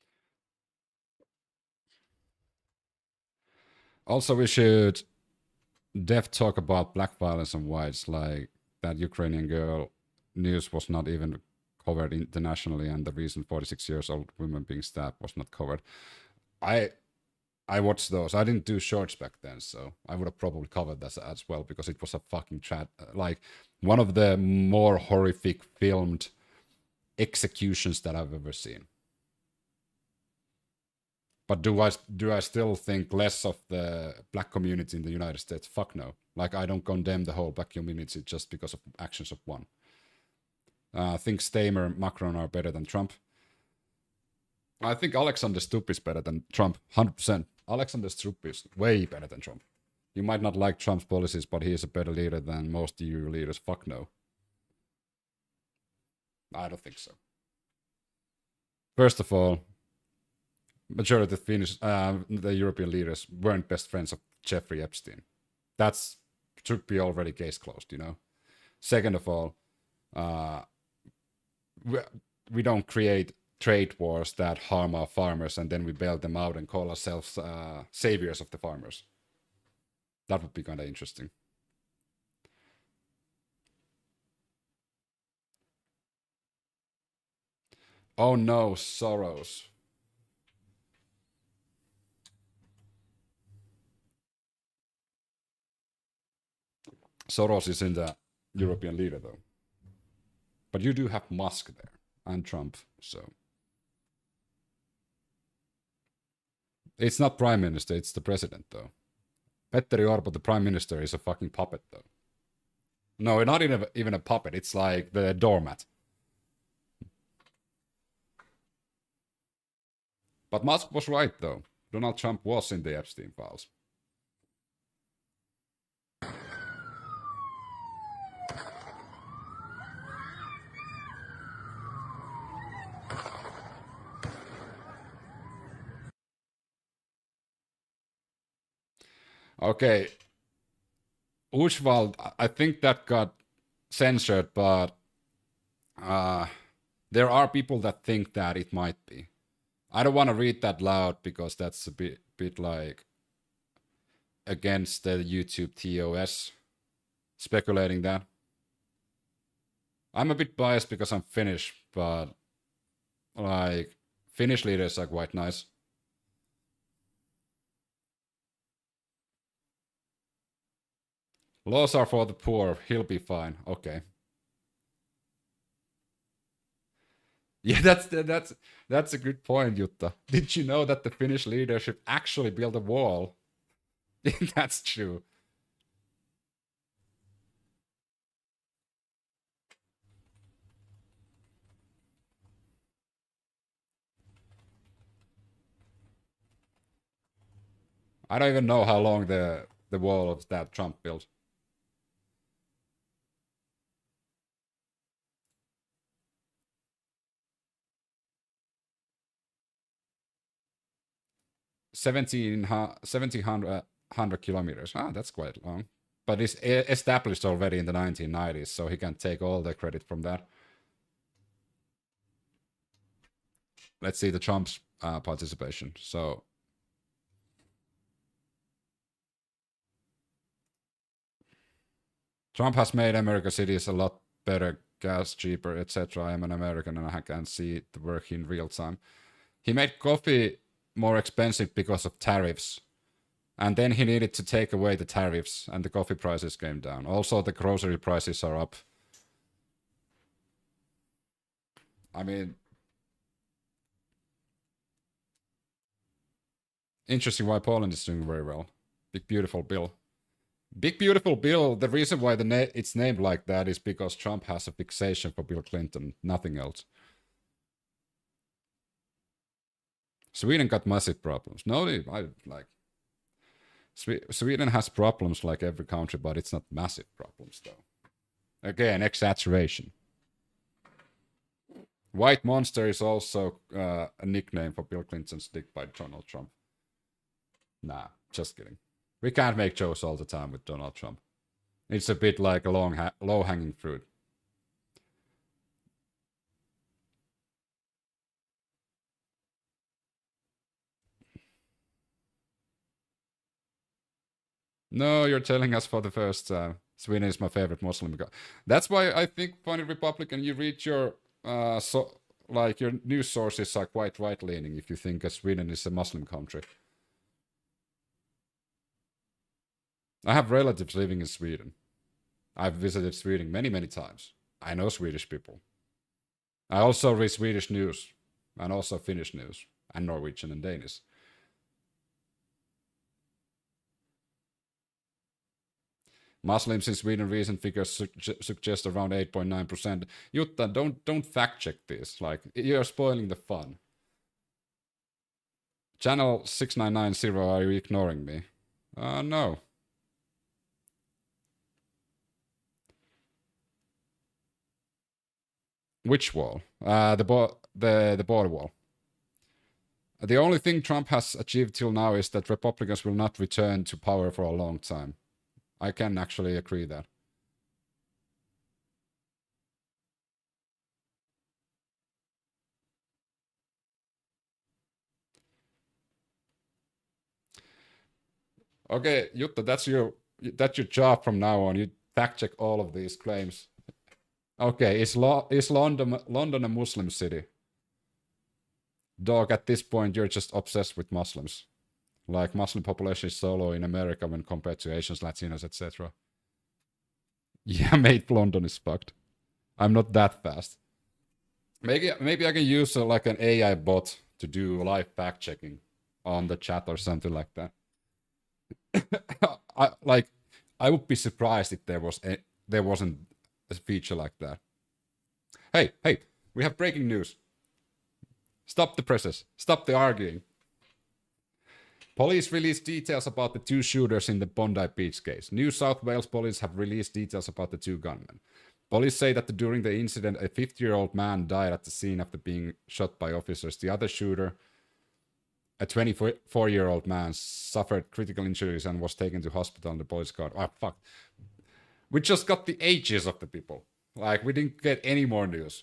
Speaker 1: Also, we should talk about black violence and whites, like that Ukrainian girl news was not even covered internationally, and the recent 46 years old woman being stabbed was not covered. I watched those. I didn't do shorts back then, so I would have probably covered that as well, because it was a fucking like one of the more horrific filmed executions that I've ever seen. But do I still think less of the black community in the United States? Fuck no. Like, I don't condemn the whole black community just because of actions of one. I think Stamer and Macron are better than Trump. I think Alexander Stubb is better than Trump, 100%. Alexander Stubb is way better than Trump. You might not like Trump's policies, but he is a better leader than most EU leaders. Fuck no. I don't think so. First of all, majority of the European leaders weren't best friends of Jeffrey Epstein. That should be already case closed, you know. Second of all, we don't create trade wars that harm our farmers and then we bail them out and call ourselves saviors of the farmers. That would be kind of interesting. Oh no, Soros. Soros is in the European leader, though. But you do have Musk there, and Trump, so. It's not prime minister, it's the president, though. Petteri Orpo, the prime minister, is a fucking puppet, though. No, not even a puppet, it's like the doormat. But Musk was right, though. Donald Trump was in the Epstein files. Okay. Ushwald, I think that got censored, but there are people that think that it might be. I don't want to read that loud because that's a bit like against the YouTube TOS speculating that. I'm a bit biased because I'm Finnish, but like Finnish leaders are quite nice. Laws are for the poor. He'll be fine. Okay. Yeah, that's a good point, Jutta. Did you know that the Finnish leadership actually built a wall? That's true. I don't even know how long the wall of that Trump built. $1,700 kilometers. Ah, that's quite long. But it's established already in the 1990s, so he can take all the credit from that. Let's see the Trump's participation. So Trump has made American cities a lot better, gas cheaper, etc. I am an American and I can see it work in real time. He made coffee more expensive because of tariffs. And then he needed to take away the tariffs and the coffee prices came down. Also, the grocery prices are up. I mean, interesting why Poland is doing very well. Big Beautiful Bill. Big Beautiful Bill, the reason why it's named like that is because Trump has a fixation for Bill Clinton, nothing else. Sweden got massive problems. No, Sweden has problems like every country, but it's not massive problems though. Again, exaggeration. White Monster is also a nickname for Bill Clinton's dick by Donald Trump. Nah, just kidding. We can't make jokes all the time with Donald Trump. It's a bit like a low-hanging fruit. No, you're telling us for the first time. Sweden is my favorite Muslim. That's why I think, funny Republican, you read your your news sources are quite right-leaning if you think that Sweden is a Muslim country. I have relatives living in Sweden. I've visited Sweden many, many times. I know Swedish people. I also read Swedish news and also Finnish news and Norwegian and Danish. Muslims in Sweden, recent figures suggest around 8.9%. Jutta, don't fact check this. Like, you're spoiling the fun. Channel 6990, are you ignoring me? No. Which wall? The border wall. The only thing Trump has achieved till now is that Republicans will not return to power for a long time. I can actually agree that. Okay, Jutta, that's your job from now on. You fact check all of these claims. Okay, is London a Muslim city? Dog, at this point you're just obsessed with Muslims. Like, Muslim population is so low in America when compared to Asians, Latinos, etc. Yeah, mate, London is fucked. I'm not that fast. Maybe I can use like an AI bot to do live fact checking on the chat or something like that. I would be surprised if there wasn't a feature like that. Hey, we have breaking news. Stop the presses. Stop the arguing. Police released details about the two shooters in the Bondi Beach case. New South Wales police have released details about the two gunmen. Police say that during the incident, a 50-year-old man died at the scene after being shot by officers. The other shooter, a 24-year-old man, suffered critical injuries and was taken to hospital in the police car. Oh, fuck. We just got the ages of the people. Like, we didn't get any more news.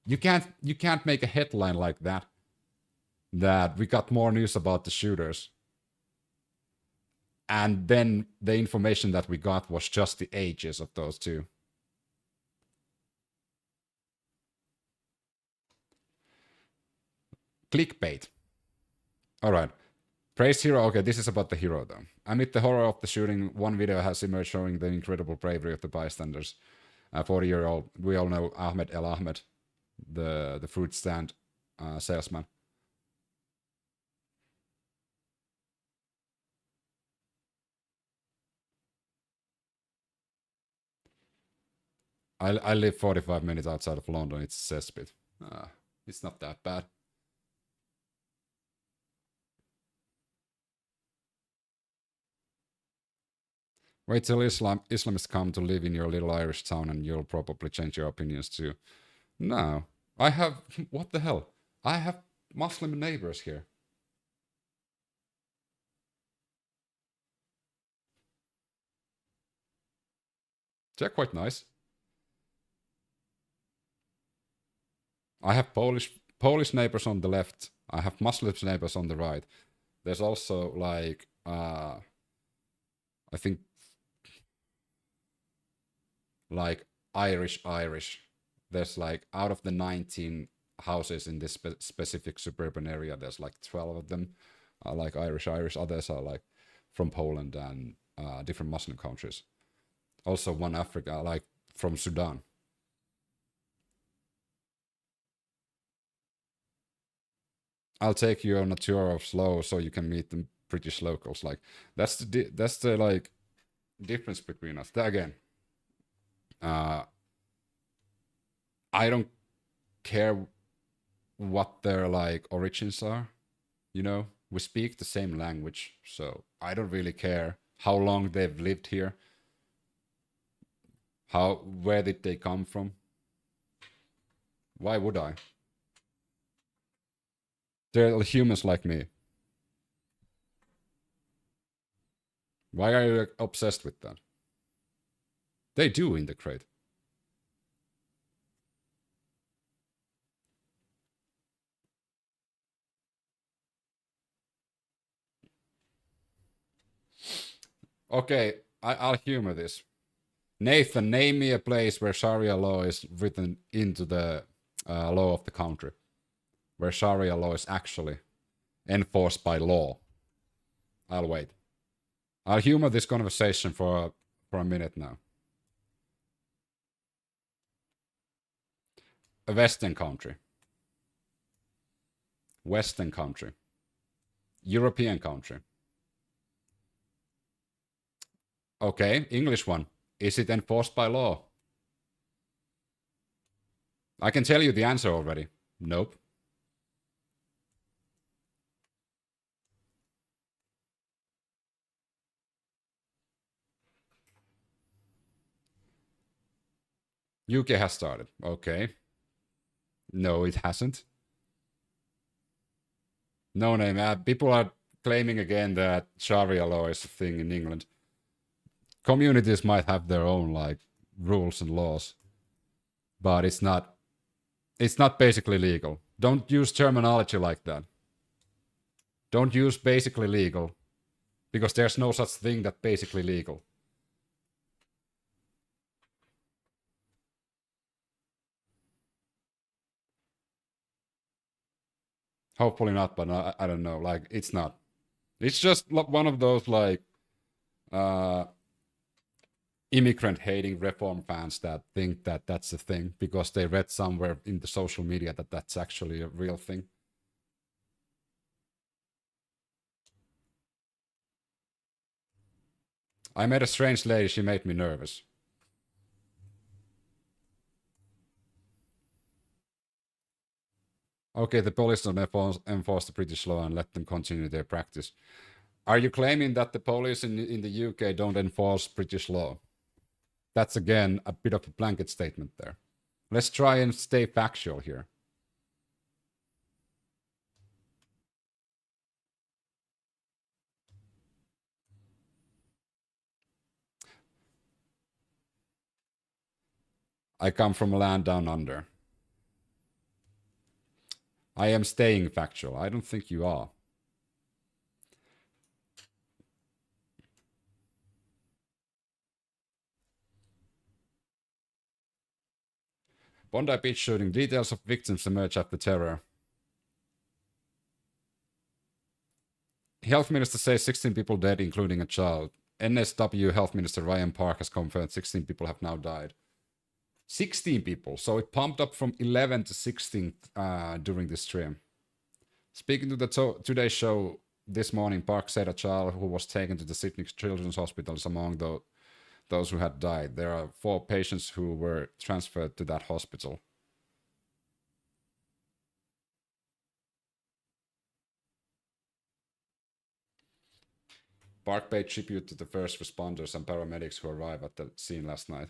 Speaker 1: You can't make a headline like that we got more news about the shooters. And then the information that we got was just the ages of those two. Clickbait. Alright. Praise hero. Okay, this is about the hero though. Amid the horror of the shooting, one video has emerged showing the incredible bravery of the bystanders. 40-year-old, we all know Ahmed El Ahmed, the fruit stand salesman. I live 45 minutes outside of London. It's a cesspit. It's not that bad. Wait till Islamists come to live in your little Irish town and you'll probably change your opinions too. No. I have... What the hell? I have Muslim neighbors here. They're quite nice. I have Polish neighbors on the left. I have Muslim neighbors on the right. There's also like I think like Irish. There's like out of the 19 houses in this specific suburban area, there's like 12 of them are like Irish. Others are like from Poland and different Muslim countries. Also one Africa, like from Sudan. I'll take you on a tour of Slough so you can meet the British locals. Like that's the like difference between us. Again, I don't care what their like origins are. You know, we speak the same language, so I don't really care how long they've lived here. Where did they come from? Why would I? They're humans like me. Why are you obsessed with that? They do integrate. Okay, I'll humor this. Nathan, name me a place where Sharia law is written into the law of the country. Where Sharia law is actually enforced by law. I'll wait. I'll humor this conversation for a minute now. A Western country. Western country. European country. Okay, English one. Is it enforced by law? I can tell you the answer already. Nope. UK has started. Okay. No, it hasn't. No name. People are claiming again that Sharia law is a thing in England. Communities might have their own like rules and laws, but it's not basically legal. Don't use terminology like that. Don't use basically legal, because there's no such thing that basically legal. Hopefully not, but I don't know. Like, it's not. It's just one of those like immigrant hating reform fans that think that that's a thing because they read somewhere in the social media that that's actually a real thing. I met a strange lady. She made me nervous. Okay, the police don't enforce the British law and let them continue their practice. Are you claiming that the police in the UK don't enforce British law? That's again a bit of a blanket statement there. Let's try and stay factual here. I come from a land down under. I am staying factual. I don't think you are. Bondi Beach shooting. Details of victims emerge after terror. Health Minister says 16 people dead, including a child. NSW Health Minister Ryan Park has confirmed 16 people have now died. 16 people. So it pumped up from 11 to 16 during this stream. Speaking to the Today Show this morning, Park said a child who was taken to the Sydney Children's Hospital is among those who had died. There are 4 patients who were transferred to that hospital. Park paid tribute to the first responders and paramedics who arrived at the scene last night.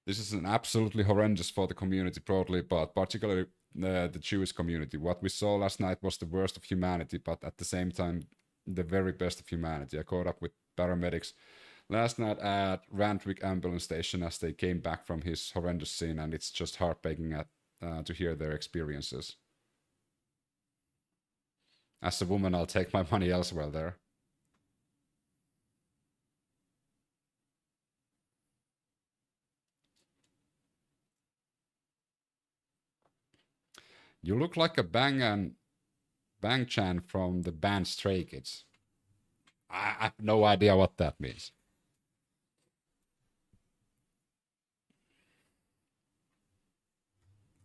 Speaker 1: This is an absolutely horrendous for the community broadly, but particularly the Jewish community. What we saw last night was the worst of humanity, but at the same time, the very best of humanity. I caught up with paramedics last night at Randwick Ambulance Station as they came back from his horrendous scene, and it's just heartbreaking to hear their experiences. As a woman, I'll take my money elsewhere there. You look like a Bang Chan from the band Stray Kids. I have no idea what that means.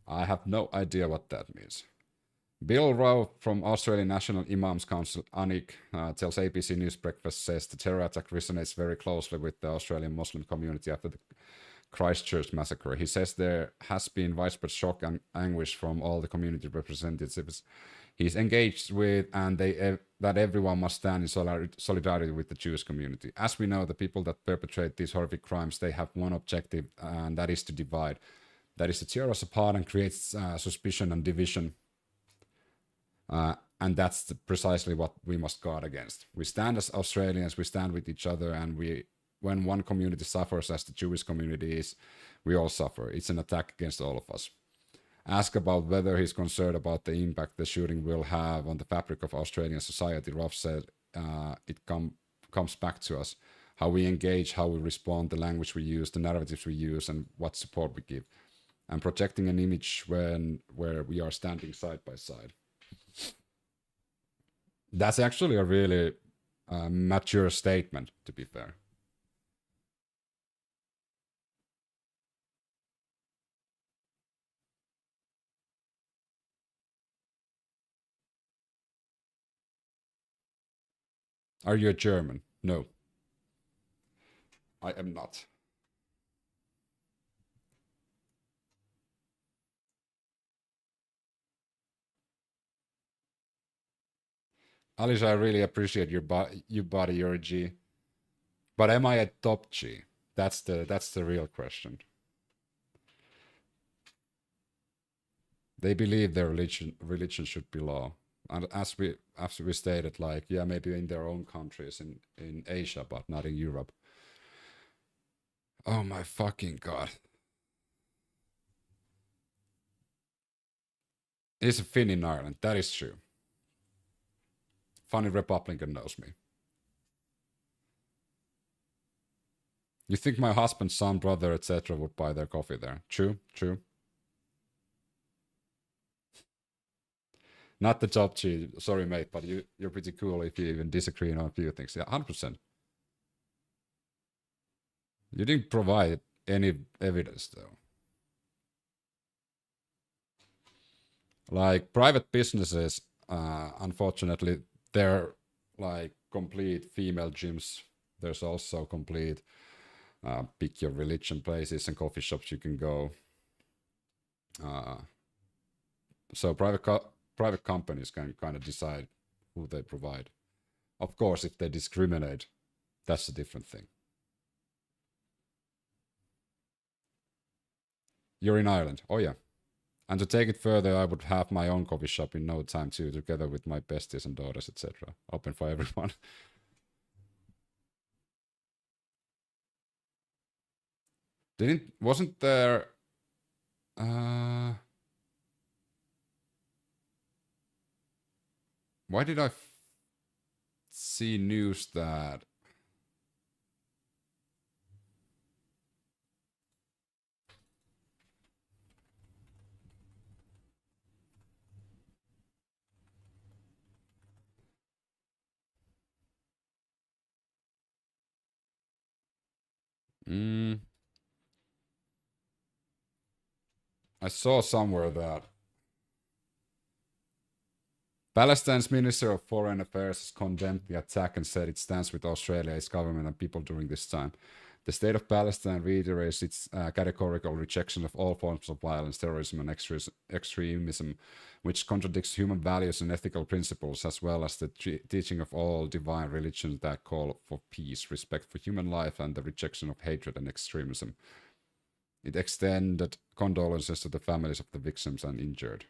Speaker 1: I have no idea what that means. Bill Rowe from Australian National Imams Council, ANIC, tells ABC News Breakfast, says the terror attack resonates very closely with the Australian Muslim community after the Christchurch massacre. He says there has been widespread shock and anguish from all the community representatives he's engaged with, and that everyone must stand in solidarity with the Jewish community. As we know, the people that perpetrate these horrific crimes, they have one objective, and that is to divide. That is to tear us apart and create suspicion and division. And that's precisely what we must guard against. We stand as Australians, we stand with each other, and when one community suffers, as the Jewish community is, we all suffer. It's an attack against all of us. Asked about whether he's concerned about the impact the shooting will have on the fabric of Australian society, Ruff said it comes back to us. How we engage, how we respond, the language we use, the narratives we use, and what support we give. And projecting an image where we are standing side by side. That's actually a really mature statement, to be fair. Are you a German? No. I am not. Alicia, I really appreciate your body, you're a G. But am I a top G? That's the real question. They believe their religion should be law. And as we stated, like, yeah, maybe in their own countries in Asia, but not in Europe. Oh my fucking god. He's a Finn in Ireland, that is true. Funny Republican knows me. You think my husband, son, brother, etc. would buy their coffee there? True, true. Not the top G, sorry mate, but you're pretty cool if you even disagree on a few things. Yeah, 100%. You didn't provide any evidence though. Like private businesses, unfortunately, they're like complete female gyms. There's also complete pick your religion places and coffee shops you can go. So private companies can kind of decide who they provide. Of course, if they discriminate, that's a different thing. You're in Ireland. Oh yeah. And to take it further, I would have my own coffee shop in no time too, together with my besties and daughters, etc. Open for everyone. Wasn't there why did I see news that I saw somewhere that Palestine's Minister of Foreign Affairs has condemned the attack and said it stands with Australia, its government and people during this time. The State of Palestine reiterates its categorical rejection of all forms of violence, terrorism and extremism, which contradicts human values and ethical principles, as well as the teaching of all divine religions that call for peace, respect for human life, and the rejection of hatred and extremism. It extended condolences to the families of the victims and injured.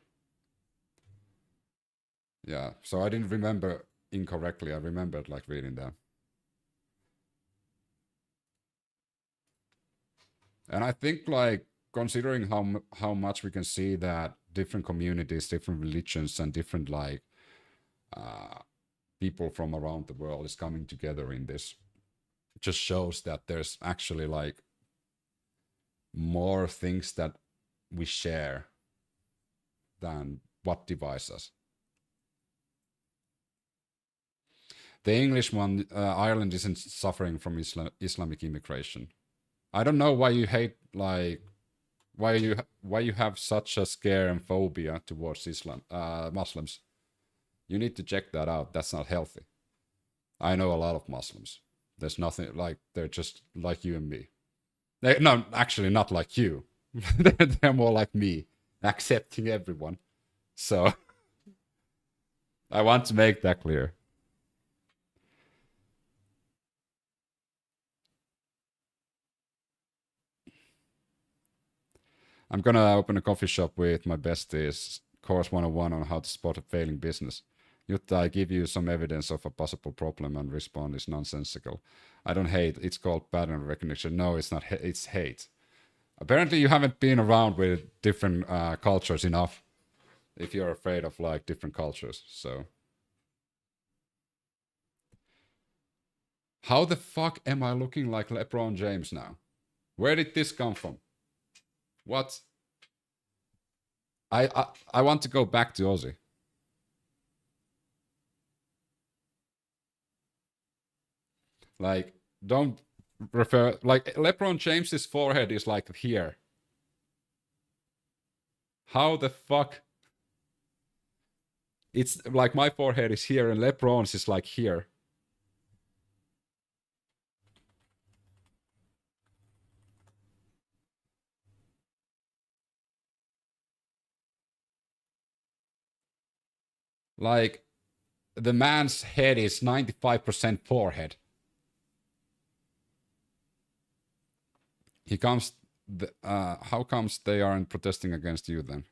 Speaker 1: Yeah, so I didn't remember incorrectly. I remembered like reading that. And I think like considering how much we can see that different communities, different religions, and different like people from around the world is coming together in this, it just shows that there's actually like more things that we share than what divides us. The English one, Ireland isn't suffering from Islamic immigration. I don't know why you hate, like, why you have such a scare and phobia towards Muslims. You need to check that out. That's not healthy. I know a lot of Muslims. There's nothing like, they're just like you and me. No, actually not like you. They're more like me, accepting everyone. So I want to make that clear. I'm gonna open a coffee shop with my besties. Course 101 on how to spot a failing business. Jutta, I give you some evidence of a possible problem and respond is nonsensical. I don't hate. It's called pattern recognition. No, it's not. It's hate. Apparently, you haven't been around with different cultures enough. If you're afraid of like different cultures, so. How the fuck am I looking like LeBron James now? Where did this come from? What? I want to go back to Aussie. Like, don't refer, like, LeBron James's forehead is like here. How the fuck? It's like my forehead is here and LeBron's is like here. Like, the man's head is 95% forehead. He comes, how comes they aren't protesting against you then?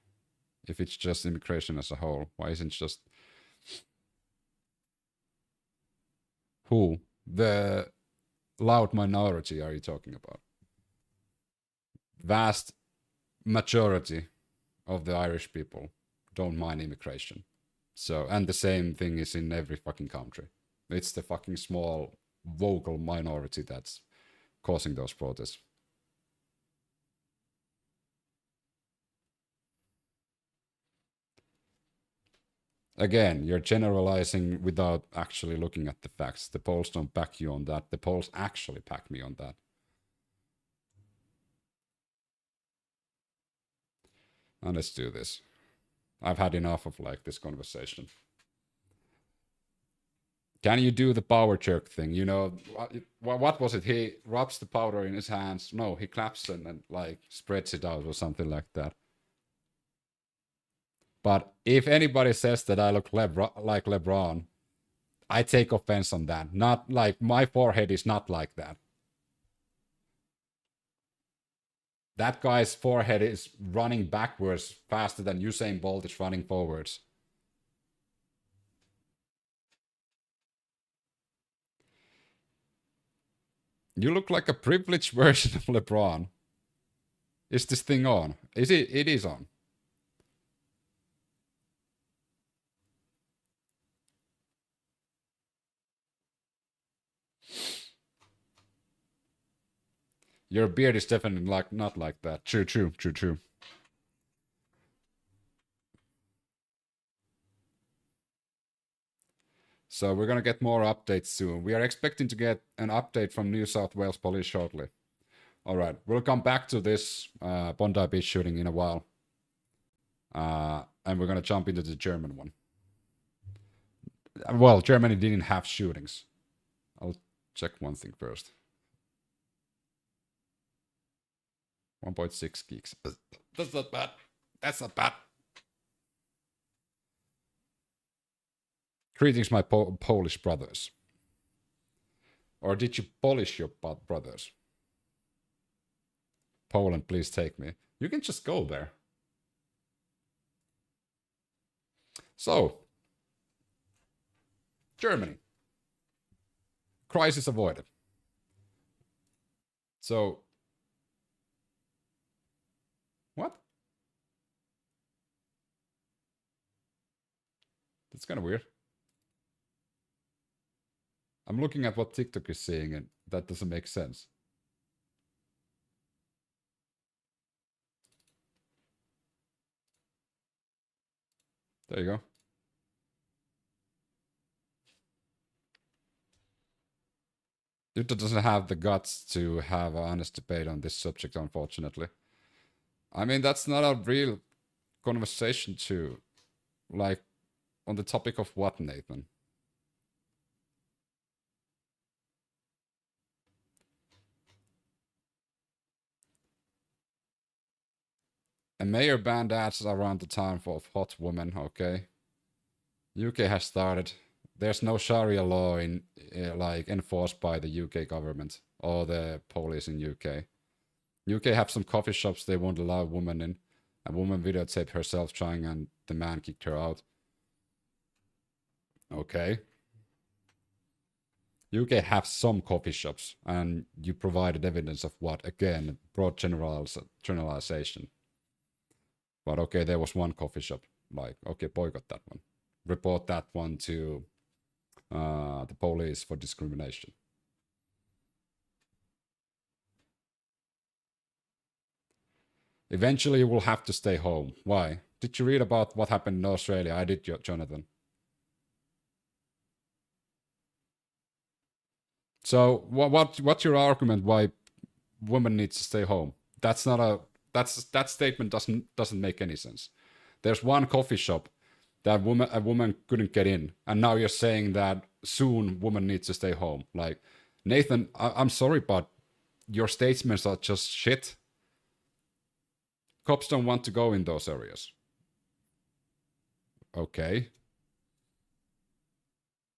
Speaker 1: If it's just immigration as a whole, why isn't it just... Who? The loud minority are you talking about? Vast majority of the Irish people don't mind immigration. So, and the same thing is in every fucking country. It's the fucking small vocal minority that's causing those protests. Again, you're generalizing without actually looking at the facts. The polls don't back you on that. The polls actually back me on that. And let's do this. I've had enough of like this conversation. Can you do the power jerk thing? You know, what was it? He rubs the powder in his hands. No, he claps and like spreads it out or something like that. But if anybody says that I look like LeBron, I take offense on that. Not like, my forehead is not like that. That guy's forehead is running backwards faster than Usain Bolt is running forwards. You look like a privileged version of LeBron. Is this thing on? Is it? It is on. Your beard is definitely like not like that. True. So we're gonna get more updates soon. We are expecting to get an update from New South Wales Police shortly. All right, we'll come back to this Bondi Beach shooting in a while. And we're gonna jump into the German one. Well, Germany didn't have shootings. I'll check one thing first. 1.6 gigs. That's not bad. That's not bad. Greetings, my Polish brothers. Or did you polish your brothers? Poland, please take me. You can just go there. So, Germany. Crisis avoided. So, It's kind of weird. I'm looking at what TikTok is saying, and that doesn't make sense. There you go. Jutta doesn't have the guts to have an honest debate on this subject, unfortunately. I mean, that's not a real conversation to, like, on the topic of what, Nathan? A mayor banned ads around the time of hot women, okay? UK has started. There's no Sharia law in like enforced by the UK government or the police in UK. UK have some coffee shops they won't allow women in. A woman videotaped herself trying and the man kicked her out. Okay. UK have some coffee shops and you provided evidence of what? Again, broad generalization. But okay, there was one coffee shop. Like, okay, boycott that one. Report that one to the police for discrimination. Eventually you will have to stay home. Why? Did you read about what happened in Australia? I did, Jonathan. So what's your argument why women need to stay home? That's not a that statement doesn't make any sense. There's one coffee shop that a woman couldn't get in, and now you're saying that soon women need to stay home. Like, Nathan, I'm sorry, but your statements are just shit. Cops don't want to go in those areas. Okay.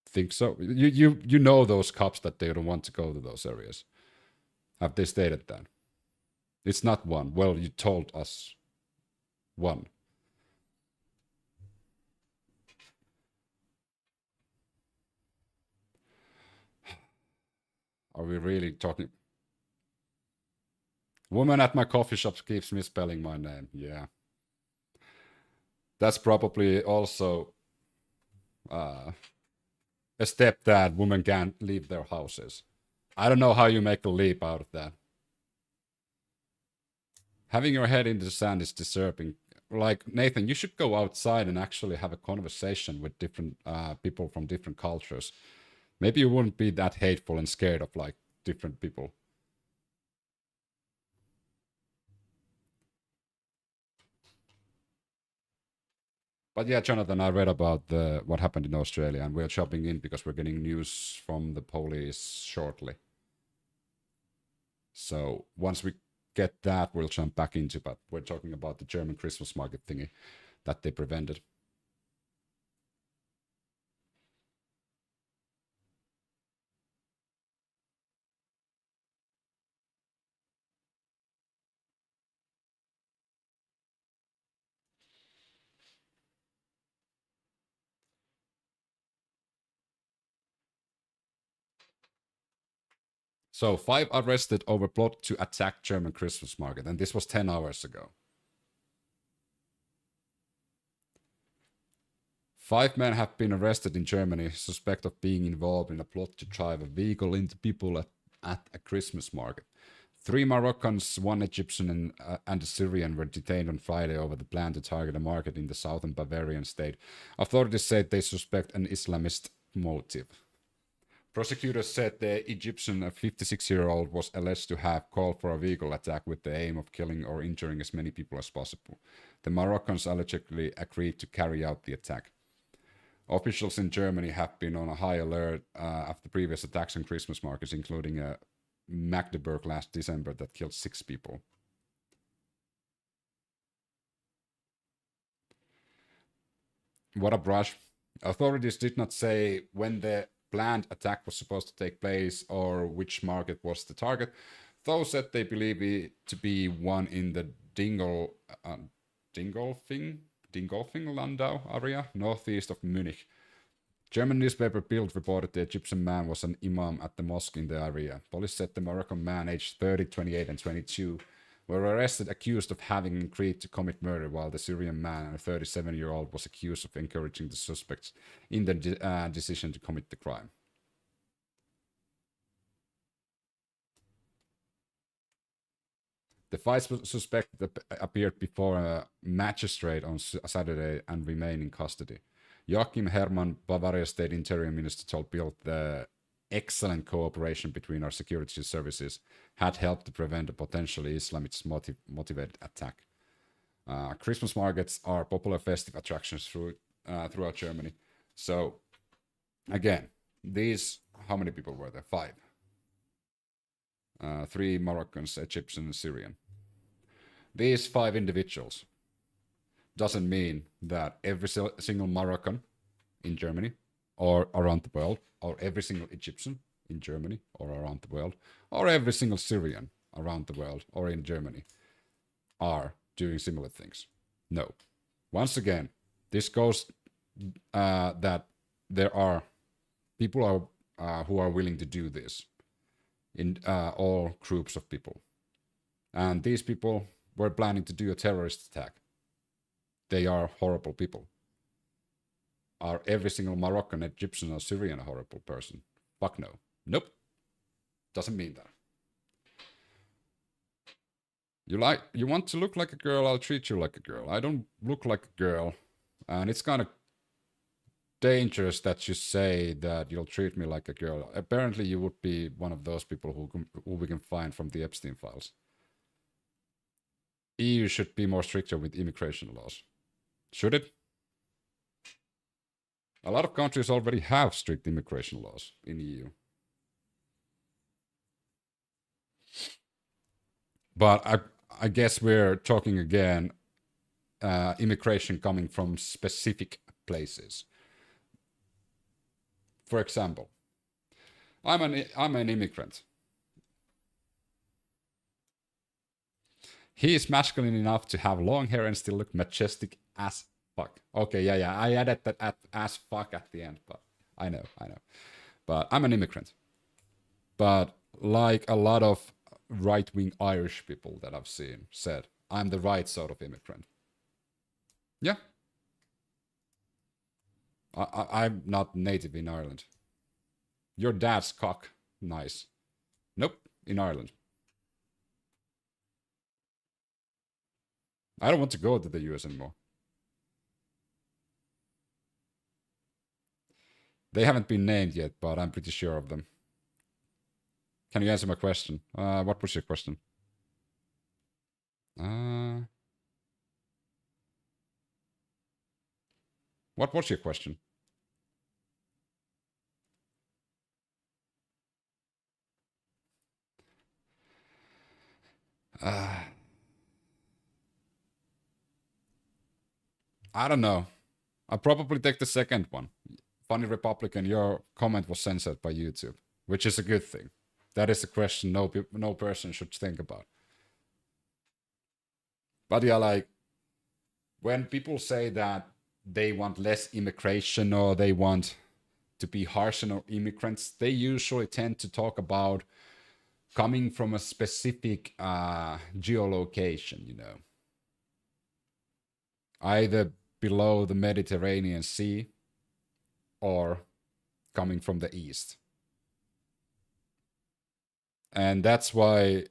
Speaker 1: Think so? You know those cops that they don't want to go to those areas. Have they stated that? It's not one. Well, you told us one. Are we really talking? Woman at my coffee shop keeps misspelling my name. Yeah. That's probably also a step that women can't leave their houses. I don't know how you make a leap out of that. Having your head in the sand is disturbing. Like, Nathan, you should go outside and actually have a conversation with different people from different cultures. Maybe you wouldn't be that hateful and scared of, like, different people. But yeah, Jonathan, I read about what happened in Australia, and we're jumping in because we're getting news from the police shortly. So once we get that, we'll jump back into, but we're talking about the German Christmas market thingy that they prevented. So 5 arrested over plot to attack German Christmas market, and this was 10 hours ago. 5 men have been arrested in Germany, suspect of being involved in a plot to drive a vehicle into people at a Christmas market. 3 Moroccans, 1 Egyptian and a Syrian were detained on Friday over the plan to target a market in the southern Bavarian state. Authorities said they suspect an Islamist motive. Prosecutors said the Egyptian, a 56-year-old, was alleged to have called for a vehicle attack with the aim of killing or injuring as many people as possible. The Moroccans allegedly agreed to carry out the attack. Officials in Germany have been on a high alert after previous attacks on Christmas markets, including a Magdeburg last December that killed 6 people. What a brush. Authorities did not say when the planned attack was supposed to take place or which market was the target. Those said they believe it to be one in the Dingolfing Landau area, northeast of Munich. German newspaper Bild reported the Egyptian man was an imam at the mosque in the area. Police said the Moroccan man, aged 30, 28, and 22, were arrested accused of having agreed to commit murder, while the Syrian man, a 37-year-old, was accused of encouraging the suspects in the decision to commit the crime. The 5 suspects appeared before a magistrate on Saturday and remain in custody. Joachim Herrmann, Bavaria State Interior Minister, told Bild the excellent cooperation between our security services had helped to prevent a potentially Islamist motivated attack. Christmas markets are popular festive attractions throughout Germany. So, again, these, how many people were there? 5. 3 Moroccans, Egyptian, and Syrian. These 5 individuals doesn't mean that every single Moroccan in Germany or around the world, or every single Egyptian in Germany or around the world, or every single Syrian around the world or in Germany are doing similar things. No. Once again, this goes that there are people who are willing to do this in all groups of people. And these people were planning to do a terrorist attack. They are horrible people. Are every single Moroccan, Egyptian, or Syrian a horrible person? Fuck no. Nope. Doesn't mean that. You want to look like a girl, I'll treat you like a girl. I don't look like a girl. And it's kind of dangerous that you say that you'll treat me like a girl. Apparently you would be one of those people who we can find from the Epstein files. EU should be more stricter with immigration laws. Should it? A lot of countries already have strict immigration laws in EU. But I guess we're talking again immigration coming from specific places. For example, I'm an immigrant. He is masculine enough to have long hair and still look majestic as fuck. Okay, yeah, I added that as fuck at the end, but I know. But I'm an immigrant. But like a lot of right-wing Irish people that I've seen said, I'm the right sort of immigrant. Yeah. I'm not native in Ireland. Your dad's cock. Nice. Nope, in Ireland. I don't want to go to the US anymore. They haven't been named yet, but I'm pretty sure of them. Can you answer my question? What was your question? What was your question? I don't know. I'll probably take the second one. Funny Republican, your comment was censored by YouTube, which is a good thing. That is a question no person should think about. But yeah, like, when people say that they want less immigration or they want to be harsh on immigrants, they usually tend to talk about coming from a specific geolocation, you know. Either below the Mediterranean Sea or coming from the east. And that's why,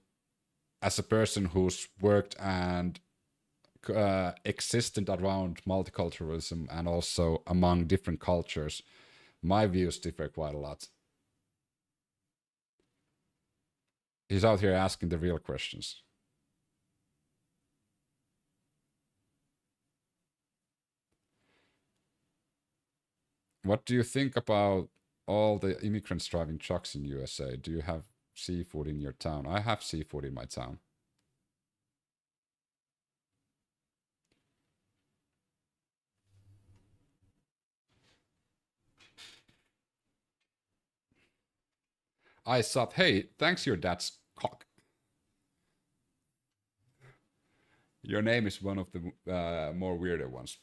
Speaker 1: as a person who's worked and existed around multiculturalism and also among different cultures, my views differ quite a lot. He's out here asking the real questions. What do you think about all the immigrants driving trucks in USA? Do you have seafood in your town? I have seafood in my town. I thought, hey, thanks your dad's cock. Your name is one of the more weirder ones.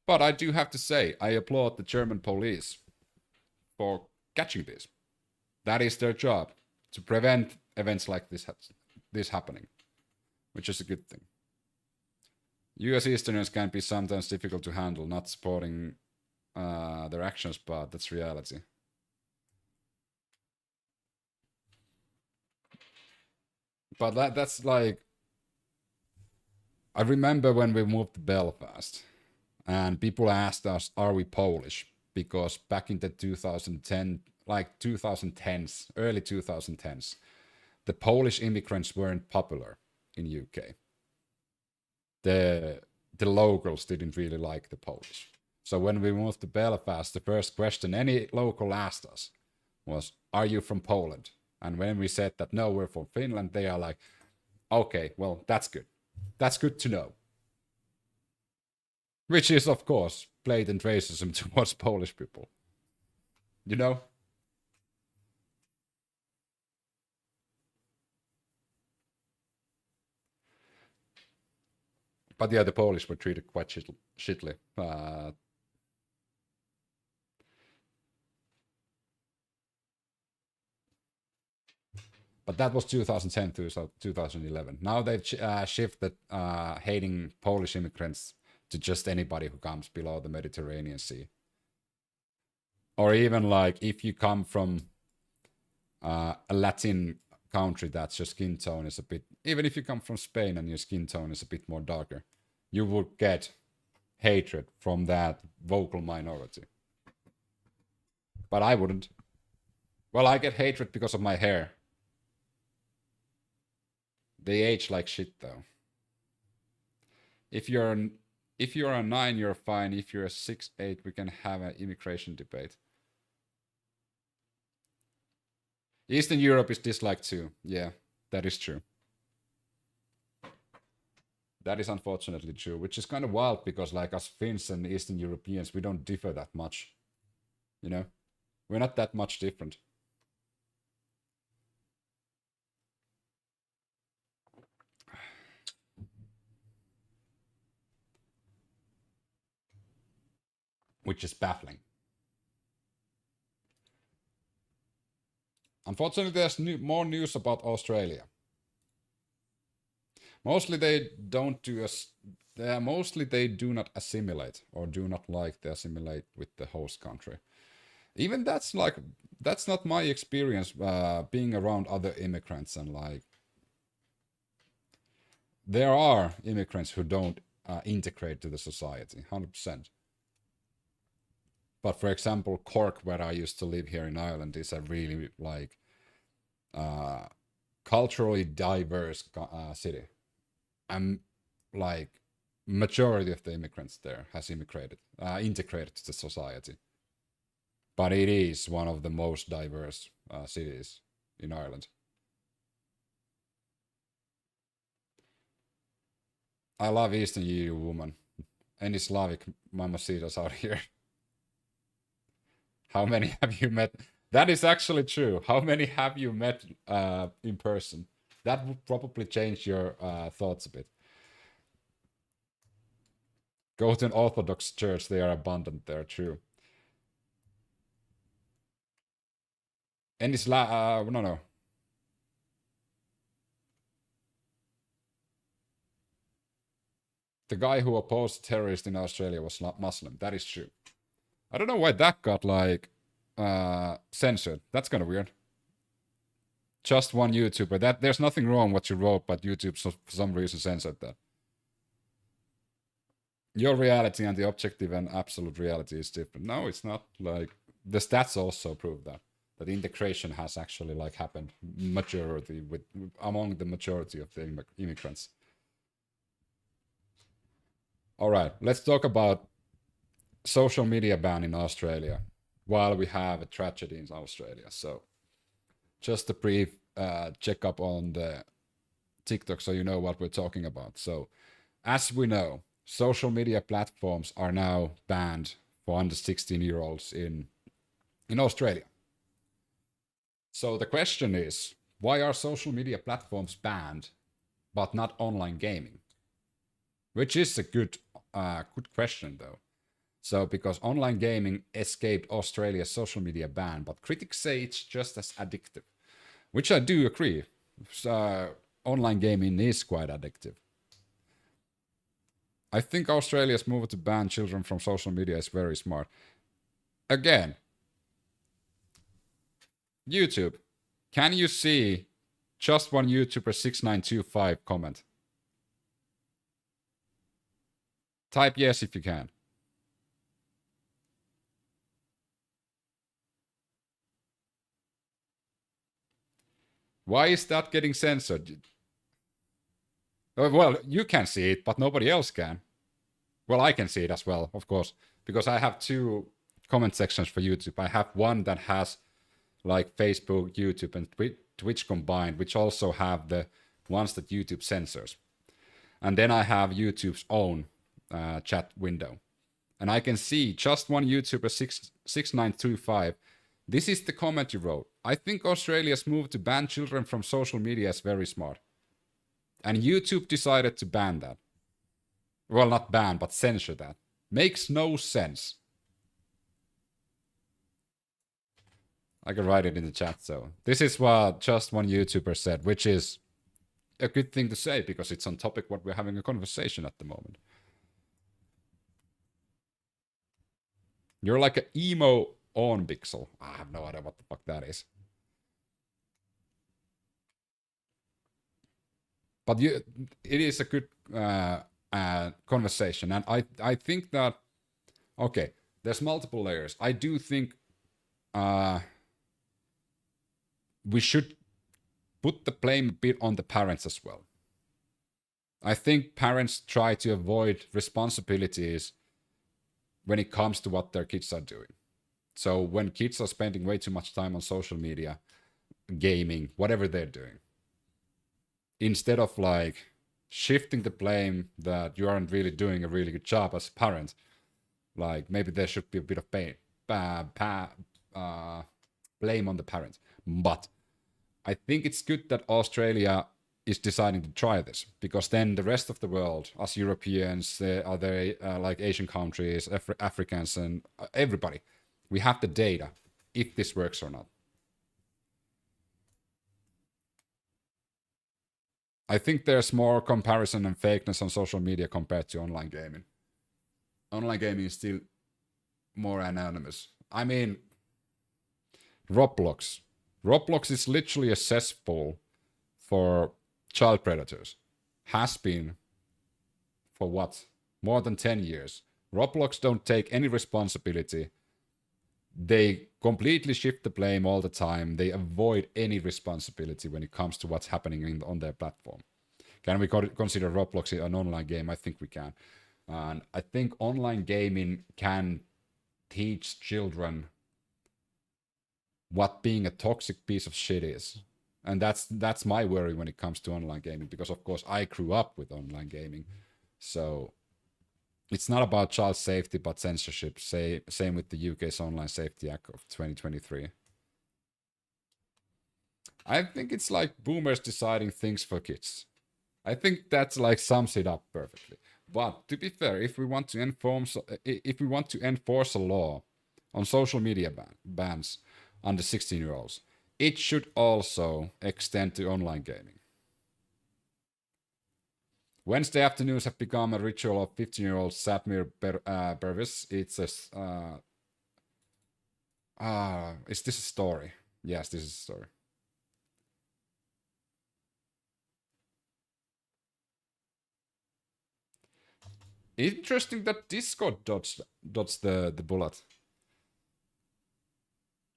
Speaker 1: But I do have to say, I applaud the German police for catching this. That is their job, to prevent events like this happening. which is a good thing. US Easterners can be sometimes difficult to handle, not supporting their actions, but that's reality. But that's like, I remember when we moved to Belfast and people asked us, are we Polish? Because back in the 2010, like 2010s, early 2010s, the Polish immigrants weren't popular in UK. The locals didn't really like the Polish. So when we moved to Belfast, the first question any local asked us was, are you from Poland? And when we said that, no, we're from Finland, they are like, okay, well, that's good. That's good to know. Which is, of course, blatant racism towards Polish people. You know? But yeah, the Polish were treated quite shittily. But that was 2010 to 2011. Now they've shifted hating Polish immigrants to just anybody who comes below the Mediterranean Sea. Or even like if you come from a Latin country that your skin tone is a bit, even if you come from Spain and your skin tone is a bit more darker, you would get hatred from that vocal minority. But I wouldn't. Well, I get hatred because of my hair. They age like shit though. If you're a 9, you're fine. If you're a 6, 8, we can have an immigration debate. Eastern Europe is disliked too. Yeah, that is true. That is unfortunately true, which is kind of wild because like us Finns and Eastern Europeans, we don't differ that much. You know? We're not that much different. Which is baffling. Unfortunately, there's more news about Australia. Mostly they don't do mostly they do not assimilate or do not like to assimilate with the host country. Even that's not my experience being around other immigrants, and like there are immigrants who don't integrate to the society 100%. But for example, Cork, where I used to live here in Ireland, is a really like culturally diverse city. And like majority of the immigrants there has integrated to the society. But it is one of the most diverse cities in Ireland. I love Eastern EU woman. Any Slavic mamacitas out here? How many have you met? That is actually true. How many have you met in person? That would probably change your thoughts a bit. Go to an Orthodox church, they are abundant there, true. Any no. The guy who opposed terrorists in Australia was not Muslim. That is true. I don't know why that got like censored. That's kind of weird. Just one YouTuber. That there's nothing wrong what you wrote, but YouTube for some reason censored that. Your reality and the objective and absolute reality is different. No, it's not. Like the stats also prove that integration has actually like happened among the majority of the immigrants. All right, let's talk about social media ban in Australia while we have a tragedy in Australia. So just a brief checkup on the TikTok so you know what we're talking about. So as we know, social media platforms are now banned for under 16-year-olds in Australia. So the question is, why are social media platforms banned but not online gaming? Which is a good question though. So because online gaming escaped Australia's social media ban, but critics say it's just as addictive, which I do agree. So online gaming is quite addictive. I think Australia's move to ban children from social media is very smart. Again, YouTube. Can you see just one YouTuber 6925 comment? Type yes if you can. Why is that getting censored? Well, you can see it, but nobody else can. Well, I can see it as well, of course, because I have two comment sections for YouTube. I have one that has like Facebook, YouTube, and Twitch combined, which also have the ones that YouTube censors. And then I have YouTube's own chat window. And I can see just one YouTuber 6925. This is the comment you wrote. I think Australia's move to ban children from social media is very smart. And YouTube decided to ban that. Well, not ban, but censor that. Makes no sense. I can write it in the chat, so. This is what just one YouTuber said, which is a good thing to say, because it's on topic what we're having a conversation at the moment. You're like an emo on pixel. I have no idea what the fuck that is. But it is a good conversation, and I think that, okay, there's multiple layers. I do think we should put the blame a bit on the parents as well. I think parents try to avoid responsibilities when it comes to what their kids are doing. So when kids are spending way too much time on social media, gaming, whatever they're doing, instead of like shifting the blame that you aren't really doing a really good job as a parent, like maybe there should be a bit of blame on the parents. But I think it's good that Australia is deciding to try this, because then the rest of the world, us Europeans, other like Asian countries, Africans, and everybody, we have the data if this works or not. I think there's more comparison and fakeness on social media compared to online gaming. Online gaming is still more anonymous. I mean, Roblox. Roblox is literally a cesspool for child predators. Has been for what? More than 10 years. Roblox don't take any responsibility. They completely shift the blame all the time. They avoid any responsibility when it comes to what's happening on their platform. Can we consider Roblox an online game? I think we can. And I think online gaming can teach children what being a toxic piece of shit is. And that's my worry when it comes to online gaming, because of course I grew up with online gaming. So it's not about child safety, but censorship. Same with the UK's Online Safety Act of 2023. I think it's like boomers deciding things for kids. I think that's like sums it up perfectly. But to be fair, if we want to enforce a law on social media bans under 16-year-olds, it should also extend to online gaming. Wednesday afternoons have become a ritual of 15-year-old Satmir Bervis. It's a... is this a story? Yes, this is a story. Interesting that Discord dodged the bullet.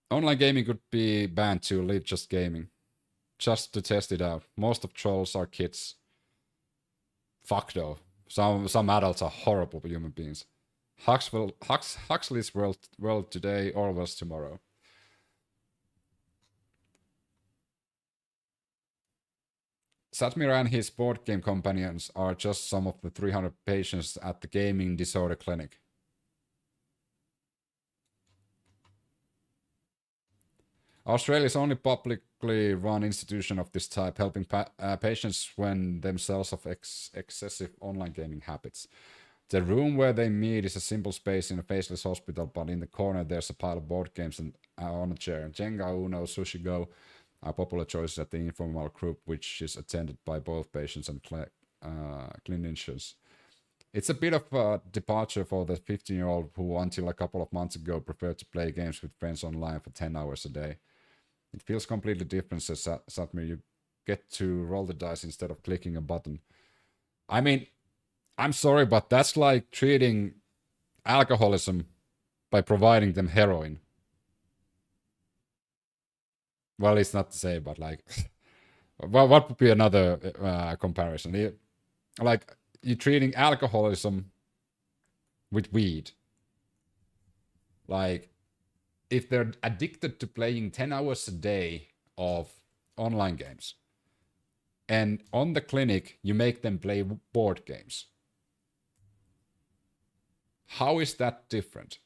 Speaker 1: Online gaming could be banned to leave just gaming. Just to test it out. Most of trolls are kids. Fuck though. Some adults are horrible human beings. Huxley's world today, Orwell's tomorrow. Satmir and his board game companions are just some of the 300 patients at the Gaming Disorder Clinic. Australia's only publicly run institution of this type, helping patients when themselves of excessive online gaming habits. The room where they meet is a simple space in a faceless hospital, but in the corner there's a pile of board games and on a chair. Jenga, Uno, Sushi Go, are popular choices at the informal group, which is attended by both patients and clinicians. It's a bit of a departure for the 15-year-old who, until a couple of months ago, preferred to play games with friends online for 10 hours a day. It feels completely different, says Satmir. You get to roll the dice instead of clicking a button. I mean, I'm sorry, but that's like treating alcoholism by providing them heroin. Well, it's not the same, but like, well, what would be another comparison? Like, you're treating alcoholism with weed. Like, if they're addicted to playing 10 hours a day of online games, and on the clinic, you make them play board games. How is that different?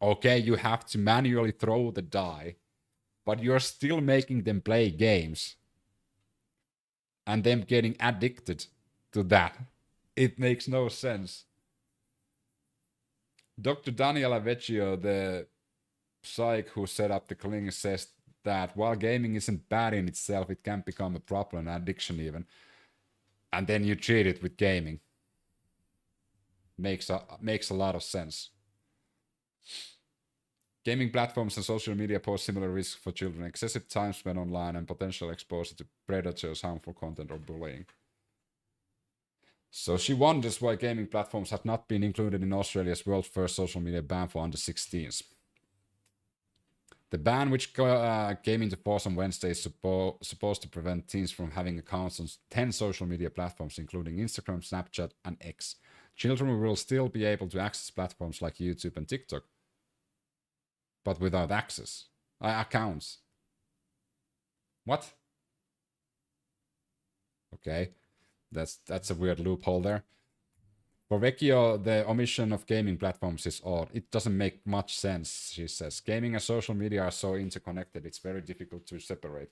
Speaker 1: Okay, you have to manually throw the die, but you're still making them play games and them getting addicted to that. It makes no sense. Dr. Daniela Vecchio, the psych who set up the clinic, says that while gaming isn't bad in itself, it can become a problem, an addiction even. And then you treat it with gaming. Makes a lot of sense. Gaming platforms and social media pose similar risks for children. Excessive time spent online and potential exposure to predators, harmful content, or bullying. So she wonders why gaming platforms have not been included in Australia's world's first social media ban for under 16s. The ban, which came into force on Wednesday, is supposed to prevent teens from having accounts on 10 social media platforms, including Instagram, Snapchat, and X. Children will still be able to access platforms like YouTube and TikTok, but without accounts. What? Okay, that's a weird loophole there. For Vecchio, the omission of gaming platforms is odd. It doesn't make much sense, she says. Gaming and social media are so interconnected, it's very difficult to separate.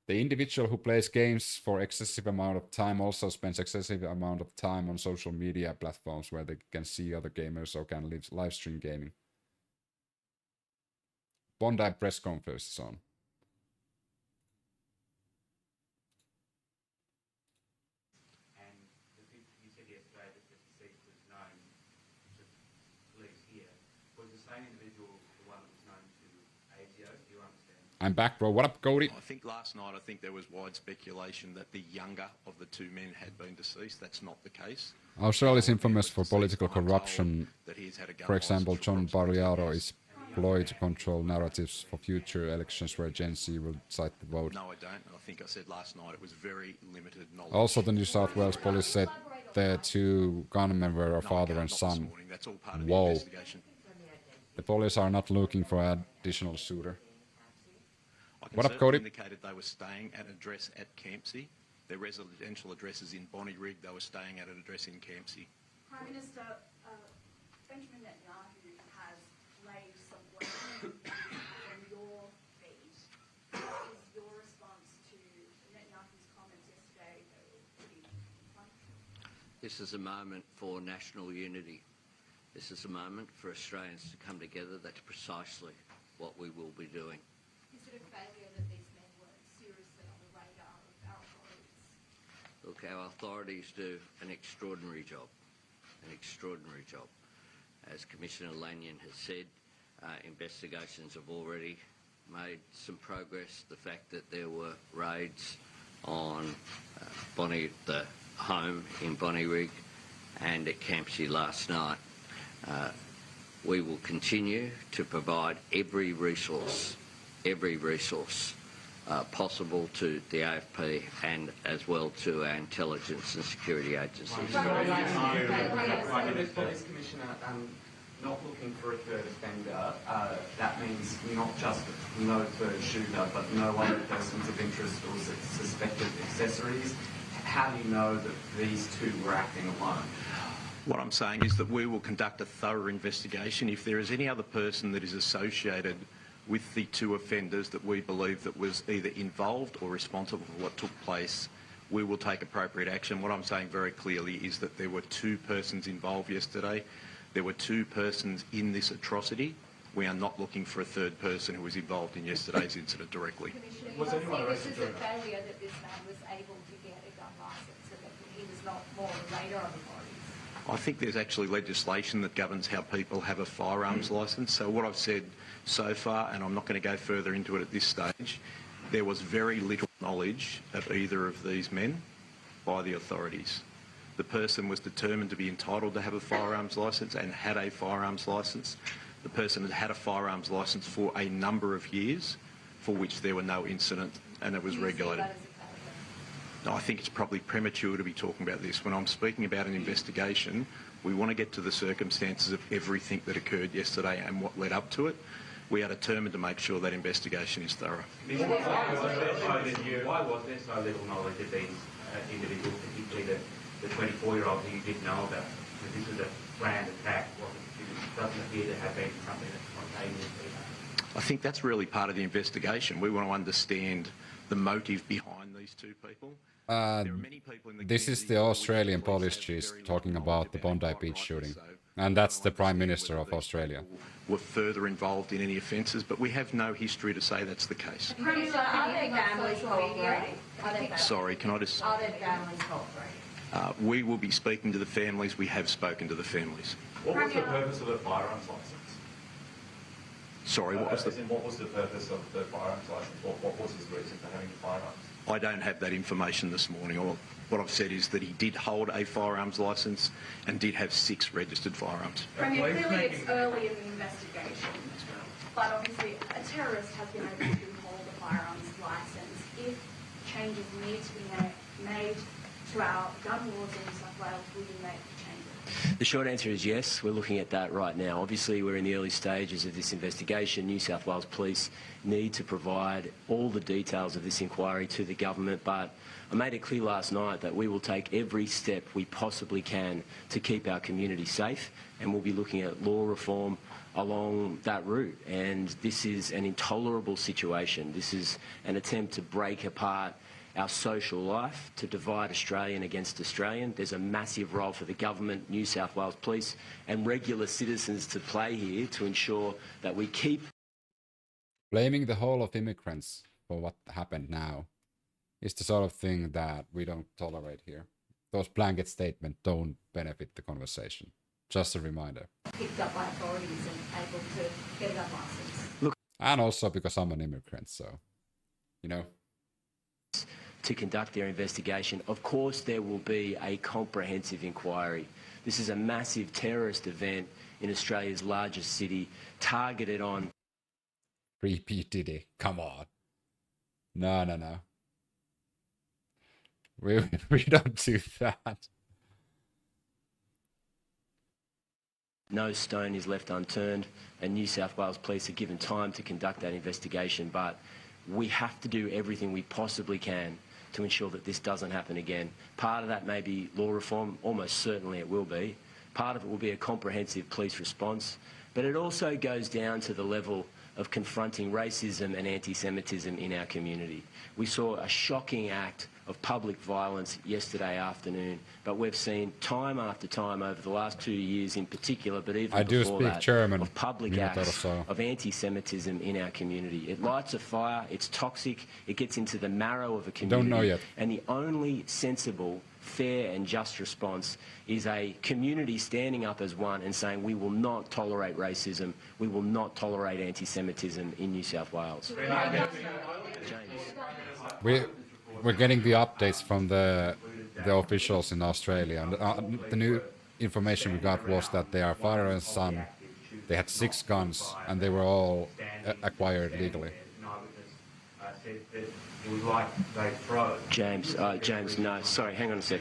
Speaker 1: The individual who plays games for excessive amount of time also spends excessive amount of time on social media platforms where they can see other gamers or can live stream gaming. Bondi press conference is on.
Speaker 7: And you said yesterday that the deceased was known to police here. Was the same individual the one that was known to ASIO? Do you understand?
Speaker 1: I'm back, bro. What up, Cody?
Speaker 8: I think last night, there was wide speculation that the younger of the two men had been deceased. That's not the case.
Speaker 1: Australia is infamous for political corruption. For example, John Barriaro is employed to control narratives for future elections where Gen Z will decide to vote.
Speaker 8: No, I don't. I think I said last night it was very limited knowledge.
Speaker 1: Also, the New South Wales police said the two gunmen were a father and son.
Speaker 8: That's all part of
Speaker 1: Whoa.
Speaker 8: the investigation.
Speaker 1: The police are not looking for an additional shooter.
Speaker 8: I can
Speaker 1: What up, Cody?
Speaker 8: indicated they were staying at an address at Campsie. Their residential address is in Bonnyrigg. They were staying at an address in Campsie.
Speaker 9: Prime Minister, Benjamin Netanyahu has laid some blame on your feet. What is your response to Netanyahu's comments yesterday that were pretty inflammatory?
Speaker 10: This is a moment for national unity. This is a moment for Australians to come together. That's precisely what we will be doing.
Speaker 9: Is it a failure that these men weren't seriously on the radar of our authorities?
Speaker 10: Look, our authorities do an extraordinary job. As Commissioner Lanyon has said, investigations have already made some progress. The fact that there were raids on the home in Bonnyrigg and at Campsie last night. We will continue to provide every resource possible to the AFP and as well to our intelligence and security agencies.
Speaker 7: Police Commissioner, not looking for a third offender, that means not just no third shooter, but no other persons of interest or suspected accessories. How do you know that these two were acting alone?
Speaker 8: What I'm saying is that we will conduct a thorough investigation. If there is any other person that is associated with the two offenders that we believe that was either involved or responsible for what took place, we will take appropriate action. What I'm saying very clearly is that there were two persons involved yesterday. There were two persons in this atrocity. We are not looking for a third person who was involved in yesterday's incident directly.
Speaker 9: Was anyone arrested during that? This is a failure that this man was able to get a gun licence so that he was not more on the radar of authorities.
Speaker 8: I think there's actually legislation that governs how people have a firearms licence. So what I've said so far, and I'm not going to go further into it at this stage, there was very little knowledge of either of these men by the authorities. The person was determined to be entitled to have a firearms licence and had a firearms licence. The person had had a firearms licence for a number of years for which there were no incident and it was regulated. No, I think it's probably premature to be talking about this. When I'm speaking about an investigation, we want to get to the circumstances of everything that occurred yesterday and what led up to it. We are determined to make sure that investigation is thorough.
Speaker 7: Why was there so little knowledge of these individuals, particularly the 24-year-old who you did know about? So this was a planned attack. It doesn't appear to have been something that's spontaneously happened.
Speaker 8: I think that's really part of the investigation. We want to understand the motive behind these two people.
Speaker 1: This is the Australian police chief talking about the Bondi Beach shooting. And that's the Prime Minister of Australia.
Speaker 8: Were further involved in any offences, but we have no history to say that's the case.
Speaker 9: Premier, are their families cooperating?
Speaker 8: Sorry, can I just...
Speaker 9: Are their families cooperating?
Speaker 8: We will be speaking to the families. We have spoken to the families.
Speaker 11: What was the purpose of the firearms licence?
Speaker 8: Sorry, what was the...
Speaker 11: What was the purpose of the firearms licence? What was his reason for having the firearms?
Speaker 8: I don't have that information this morning. What I've said is that he did hold a firearms licence and did have 6 registered firearms.
Speaker 9: Premier, clearly it's early in the investigation, but obviously a terrorist has been able to hold a firearms licence. If changes need to be made to our gun laws in New South Wales, will you make changes?
Speaker 12: The short answer is yes, we're looking at that right now. Obviously, we're in the early stages of this investigation. New South Wales Police need to provide all the details of this inquiry to the government, but I made it clear last night that we will take every step we possibly can to keep our community safe, and we'll be looking at law reform along that route. And this is an intolerable situation. This is an attempt to break apart our social life, to divide Australian against Australian. There's a massive role for the government, New South Wales Police and regular citizens to play here to ensure that we keep...
Speaker 1: Blaming the whole of immigrants for what happened now is the sort of thing that we don't tolerate here. Those blanket statements don't benefit the conversation. Just a reminder.
Speaker 9: Picked up by authorities and able to get a gun licence.
Speaker 12: Look,
Speaker 1: and also because I'm an immigrant, so, you know.
Speaker 12: To conduct their investigation. Of course there will be a comprehensive inquiry. This is a massive terrorist event in Australia's largest city, targeted on...
Speaker 1: Repeat Diddy, come on. No. We don't do that.
Speaker 12: No stone is left unturned, and New South Wales Police are given time to conduct that investigation, but we have to do everything we possibly can to ensure that this doesn't happen again. Part of that may be law reform, almost certainly it will be. Part of it will be a comprehensive police response, but it also goes down to the level of confronting racism and anti-Semitism in our community. We saw a shocking act of public violence yesterday afternoon, but we've seen time after time over the last 2 years in particular, but even before that,
Speaker 1: German,
Speaker 12: of public acts of anti-Semitism in our community. It lights a fire, it's toxic, it gets into the marrow of a community.
Speaker 1: Don't know yet.
Speaker 12: And the only sensible, fair and just response is a community standing up as one and saying we will not tolerate racism, we will not tolerate anti-Semitism in New South Wales.
Speaker 1: We're getting the updates from the officials in Australia, and the new information we got was that they are father and son. They had 6 guns, and they were all acquired legally.
Speaker 12: James, no, sorry, hang on a sec.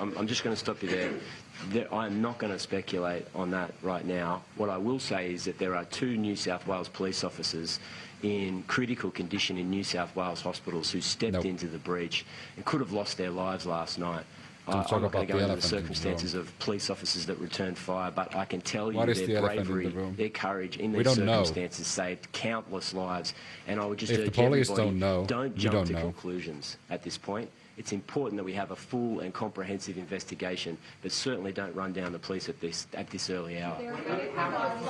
Speaker 12: I'm just going to stop you there. I'm not going to speculate on that right now. What I will say is that there are 2 New South Wales police officers in critical condition in New South Wales hospitals who stepped into the breach and could have lost their lives last night. I'm not going to go into the circumstances of police officers that returned fire, but I can tell you their bravery, their courage in these circumstances saved countless lives. And I would just urge everybody, don't jump to conclusions at this point. It's important that we have a full and comprehensive investigation, but certainly don't run down the police at this early hour.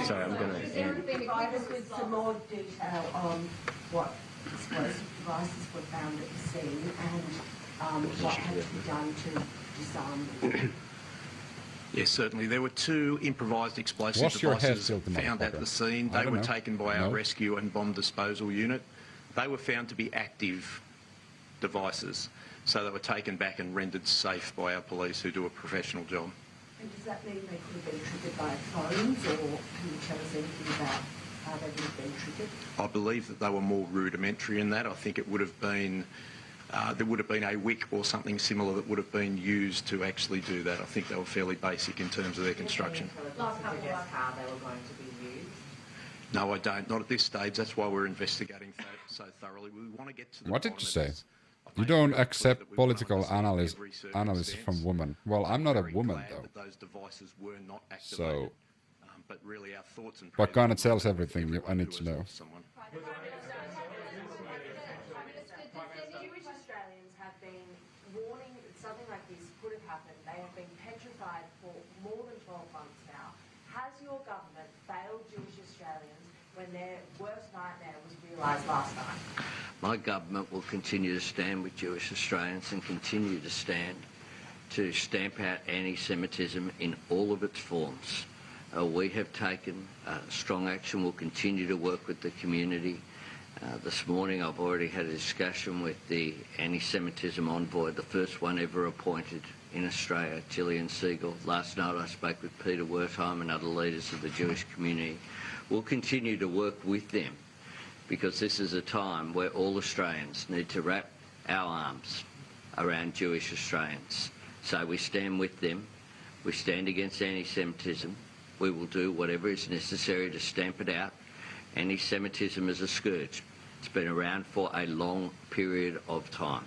Speaker 12: Sorry, I'm going to end.
Speaker 13: Provide us with some more detail on what explosive devices were found at the scene and what had to be done to disarm them.
Speaker 8: Yes, certainly. There were 2 improvised explosive devices found at the scene. They were taken by our rescue and bomb disposal unit. They were found to be active devices, so they were taken back and rendered safe by our police, who do a professional job.
Speaker 13: And does that mean they could have been triggered by phones, or can you tell us anything about how they would have been triggered?
Speaker 8: I believe that they were more rudimentary in that. I think it would have been there would have been a wick or something similar that would have been used to actually do that. I think they were fairly basic in terms of their construction.
Speaker 13: How they were going to be used?
Speaker 8: No, I don't. Not at this stage. That's why we're investigating so thoroughly. We want to get to the
Speaker 1: What did you say? You don't accept political analysis from women. Well, I'm not a woman, though.
Speaker 8: Those devices were not activated.
Speaker 1: So,
Speaker 8: but really our thoughts and
Speaker 1: what kind of tells everything I need to know?
Speaker 13: Jewish Australians have been warning that something like this could have happened. They have been petrified for more than 12 months now. Has your government failed Jewish Australians when their worst nightmare was realised last night?
Speaker 10: My government will continue to stand with Jewish Australians and continue to stand to stamp out anti-Semitism in all of its forms. We have taken strong action. We'll continue to work with the community. This morning I've already had a discussion with the anti-Semitism envoy, the first one ever appointed in Australia, Gillian Siegel. Last night I spoke with Peter Wertheim and other leaders of the Jewish community. We'll continue to work with them because this is a time where all Australians need to wrap our arms around Jewish Australians. So we stand with them. We stand against anti-Semitism. We will do whatever is necessary to stamp it out. Anti-Semitism is a scourge. It's been around for a long period of time.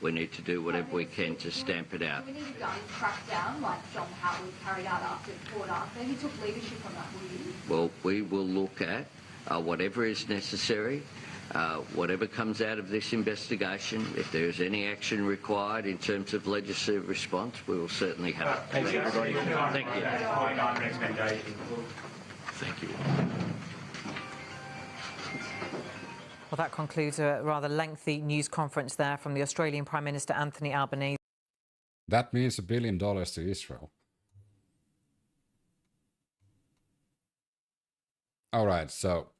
Speaker 10: We need to do whatever we can to stamp it out.
Speaker 9: Do we need a gun crackdown like John Howard carried out after Port Arthur? He took leadership on that, will you?
Speaker 10: Well, we will look at whatever is necessary, whatever comes out of this investigation. If there is any action required in terms of legislative response, we will certainly have it.
Speaker 14: Thank you, everybody.
Speaker 10: Thank you.
Speaker 8: Thank you.
Speaker 15: Well, that concludes a rather lengthy news conference there from the Australian Prime Minister Anthony Albanese.
Speaker 1: That means $1 billion to Israel. All right, so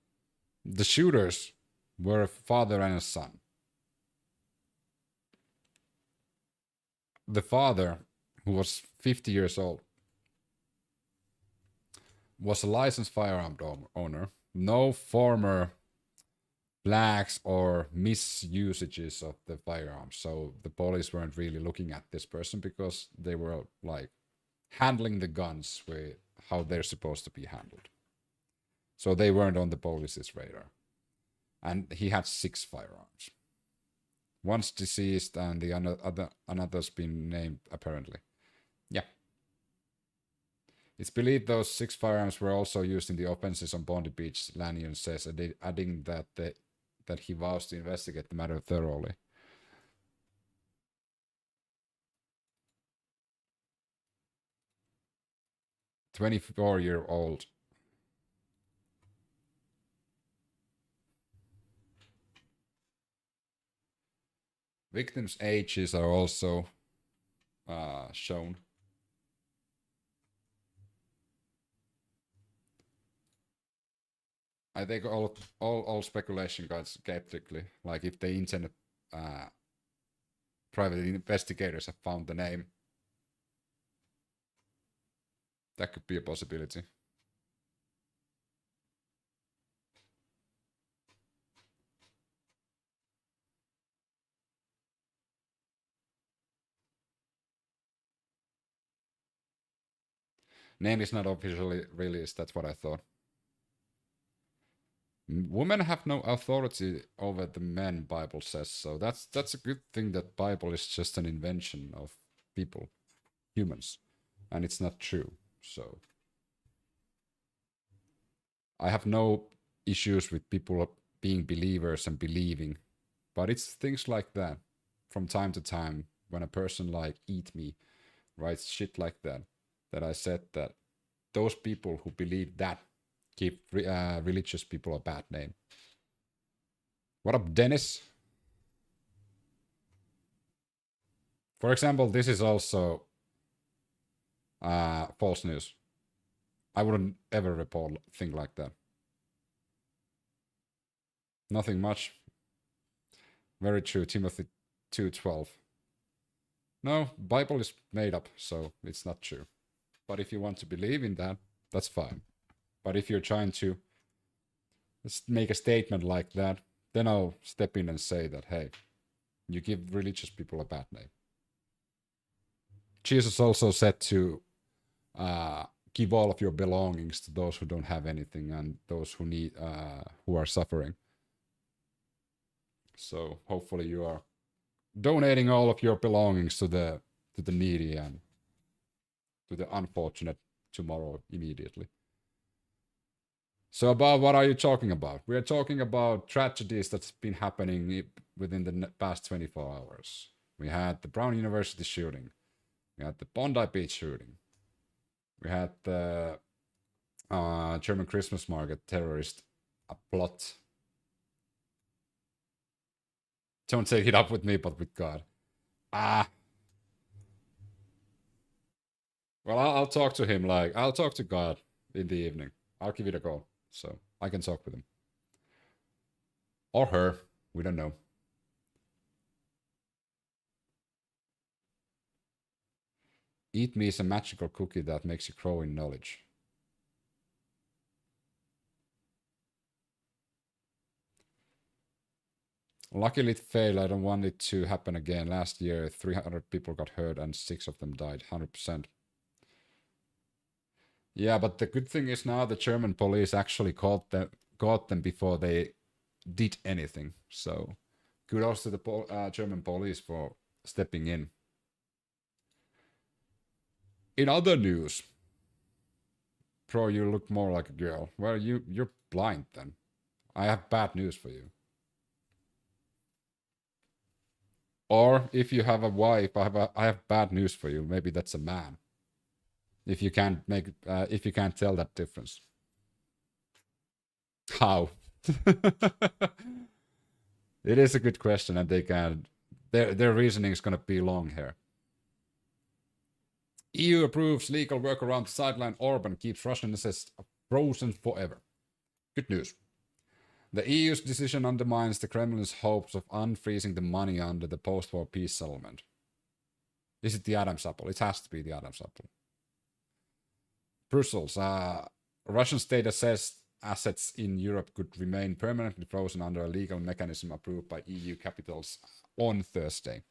Speaker 1: the shooters were a father and a son. The father, who was 50 years old, was a licensed firearm owner. No former blacks or misusages of the firearms. So the police weren't really looking at this person because they were like handling the guns with how they're supposed to be handled. So they weren't on the police's radar. And he had 6 firearms. One's deceased and the another's been named apparently. Yeah. It's believed those 6 firearms were also used in the offenses on Bondi Beach, Lanyon says, adding that he vows to investigate the matter thoroughly. "24-year-old victims' ages are also shown. I think all speculation goes skeptically. Like if the internet private investigators have found the name, that could be a possibility. Name is not officially released, that's what I thought. Women have no authority over the men, Bible says. So that's a good thing that Bible is just an invention of people, humans, and it's not true. So I have no issues with people being believers and believing, but it's things like that. from time to time when a person like Eat Me writes shit like that, that I said that those people who believe that give religious people a bad name. What up, Dennis? For example, this is also false news. I wouldn't ever report a thing like that. Nothing much. Very true, Timothy 2:12. No, Bible is made up, so it's not true. But if you want to believe in that, that's fine. But if you're trying to make a statement like that, then I'll step in and say that, hey, you give religious people a bad name. Jesus also said to give all of your belongings to those who don't have anything and those who need, who are suffering. So hopefully you are donating all of your belongings to the needy and to the unfortunate tomorrow immediately. So about what are you talking about? We are talking about tragedies that's been happening within the past 24 hours. We had the Brown University shooting. We had the Bondi Beach shooting. We had the German Christmas market terrorist plot. Don't take it up with me, but with God. Well, I'll talk to him. I'll talk to God in the evening. I'll give it a go, so I can talk with him. Or her. We don't know. Eat Me is a magical cookie that makes you grow in knowledge. Luckily it failed. I don't want it to happen again. Last year, 300 people got hurt and 6 of them died. 100%. Yeah, but the good thing is now the German police actually caught them before they did anything. So kudos to the German police for stepping in. In other news, bro, you look more like a girl. Well, you're blind then. I have bad news for you. Or if you have a wife, I have bad news for you. Maybe that's a man. If you can't tell that difference. How? It is a good question, and their reasoning is gonna be long here. EU approves legal workaround to sideline Orban, keeps Russian assets frozen forever. Good news. The EU's decision undermines the Kremlin's hopes of unfreezing the money under the post-war peace settlement. Is it the Adam's apple? It has to be the Adam's apple. Brussels. Russian state-assessed assets in Europe could remain permanently frozen under a legal mechanism approved by EU capitals on Thursday.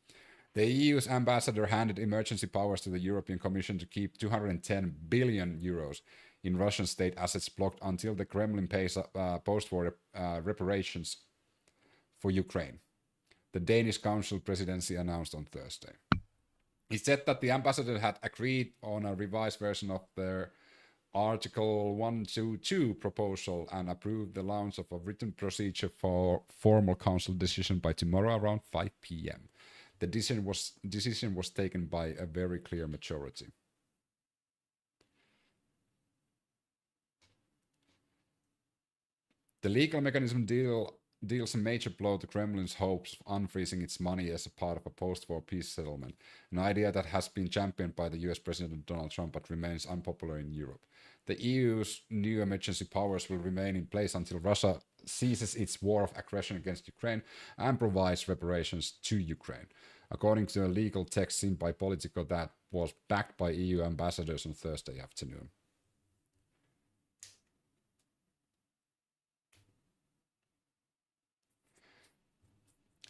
Speaker 1: The EU's ambassador handed emergency powers to the European Commission to keep 210 billion euros in Russian state assets blocked until the Kremlin pays post-war reparations for Ukraine, the Danish Council presidency announced on Thursday. He said that the ambassador had agreed on a revised version of their Article 122 proposal and approved the launch of a written procedure for formal council decision by tomorrow around 5 p.m. The decision was taken by a very clear majority. The legal mechanism deals a major blow to Kremlin's hopes of unfreezing its money as a part of a post-war peace settlement, an idea that has been championed by the US President Donald Trump but remains unpopular in Europe. The EU's new emergency powers will remain in place until Russia ceases its war of aggression against Ukraine and provides reparations to Ukraine, according to a legal text seen by Politico that was backed by EU ambassadors on Thursday afternoon.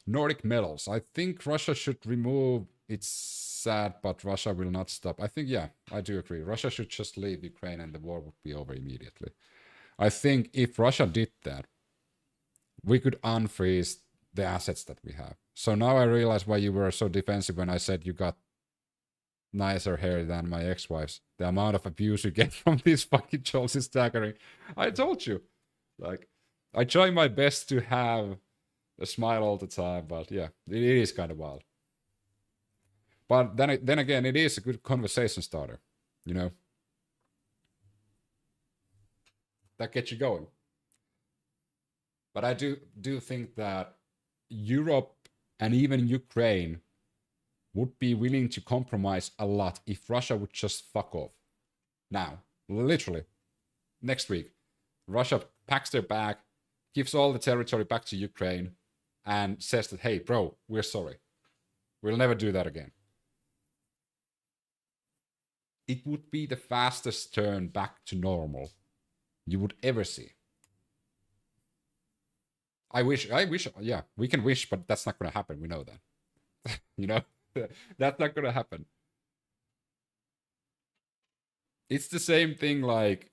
Speaker 1: Nordic metals. I think Russia should remove. It's sad, but Russia will not stop. I think, yeah, I do agree. Russia should just leave Ukraine and the war would be over immediately. I think if Russia did that, we could unfreeze the assets that we have. So now I realize why you were so defensive when I said you got nicer hair than my ex-wife's. The amount of abuse you get from these fucking trolls is staggering. I told you. Like, I try my best to have a smile all the time, but yeah, it is kind of wild. But then again, it is a good conversation starter, you know. That gets you going. But I do think that Europe and even Ukraine would be willing to compromise a lot if Russia would just fuck off. Now, literally, next week, Russia packs their bag, gives all the territory back to Ukraine, and says that, hey, bro, we're sorry. We'll never do that again. It would be the fastest turn back to normal you would ever see. I wish, yeah, we can wish, but that's not going to happen. We know that. You know, that's not going to happen. It's the same thing like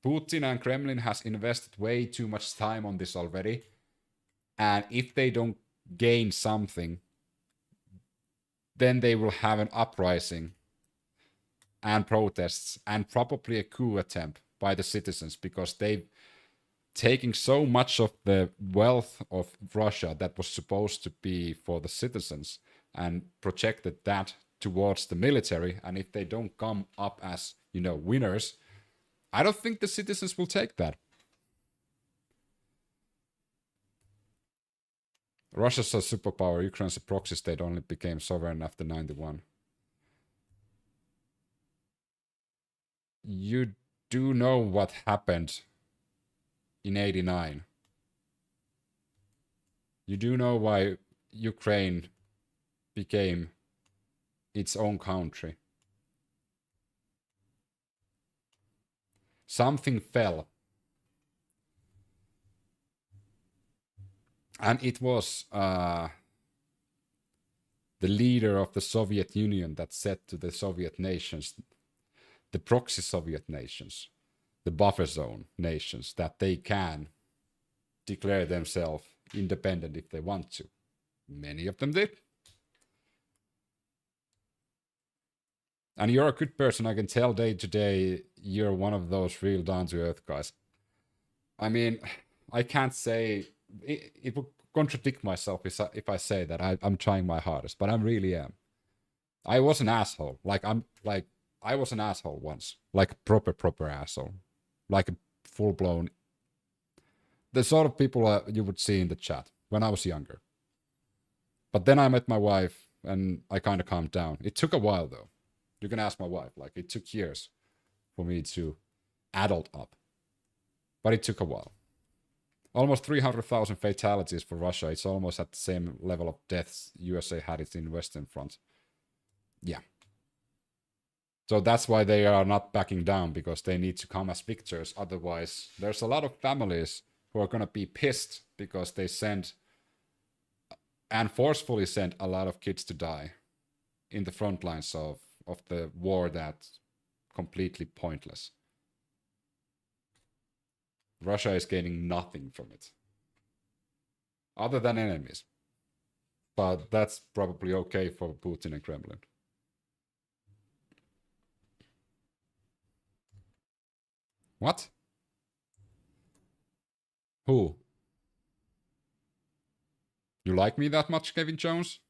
Speaker 1: Putin and Kremlin has invested way too much time on this already. And if they don't gain something, then they will have an uprising and protests and probably a coup attempt by the citizens because they've taking so much of the wealth of Russia that was supposed to be for the citizens and projected that towards the military. And if they don't come up as, you know, winners, I don't think the citizens will take that. Russia's a superpower. Ukraine's a proxy state, only became sovereign after 91. You do know what happened in 89. You do know why Ukraine became its own country. Something fell. And it was the leader of the Soviet Union that said to the Soviet nations, the proxy Soviet nations, the buffer zone nations, that they can declare themselves independent if they want to. Many of them did. And you're a good person. I can tell day to day you're one of those real down-to-earth guys. I mean, I can't say... It would contradict myself if I say that I'm trying my hardest, but I really am. I was an asshole. I was an asshole once. Like a proper asshole. Like a full-blown... The sort of people you would see in the chat when I was younger. But then I met my wife and I kind of calmed down. It took a while though. You can ask my wife. Like, it took years for me to adult up. But it took a while. Almost 300,000 fatalities for Russia. It's almost at the same level of deaths USA had it in Western Front. Yeah. So that's why they are not backing down, because they need to come as victors. Otherwise, there's a lot of families who are going to be pissed because they sent and forcefully sent a lot of kids to die in the front lines of the war that's completely pointless. Russia is gaining nothing from it, other than enemies. But that's probably okay for Putin and Kremlin. What? Who? You like me that much, Kevin Jones?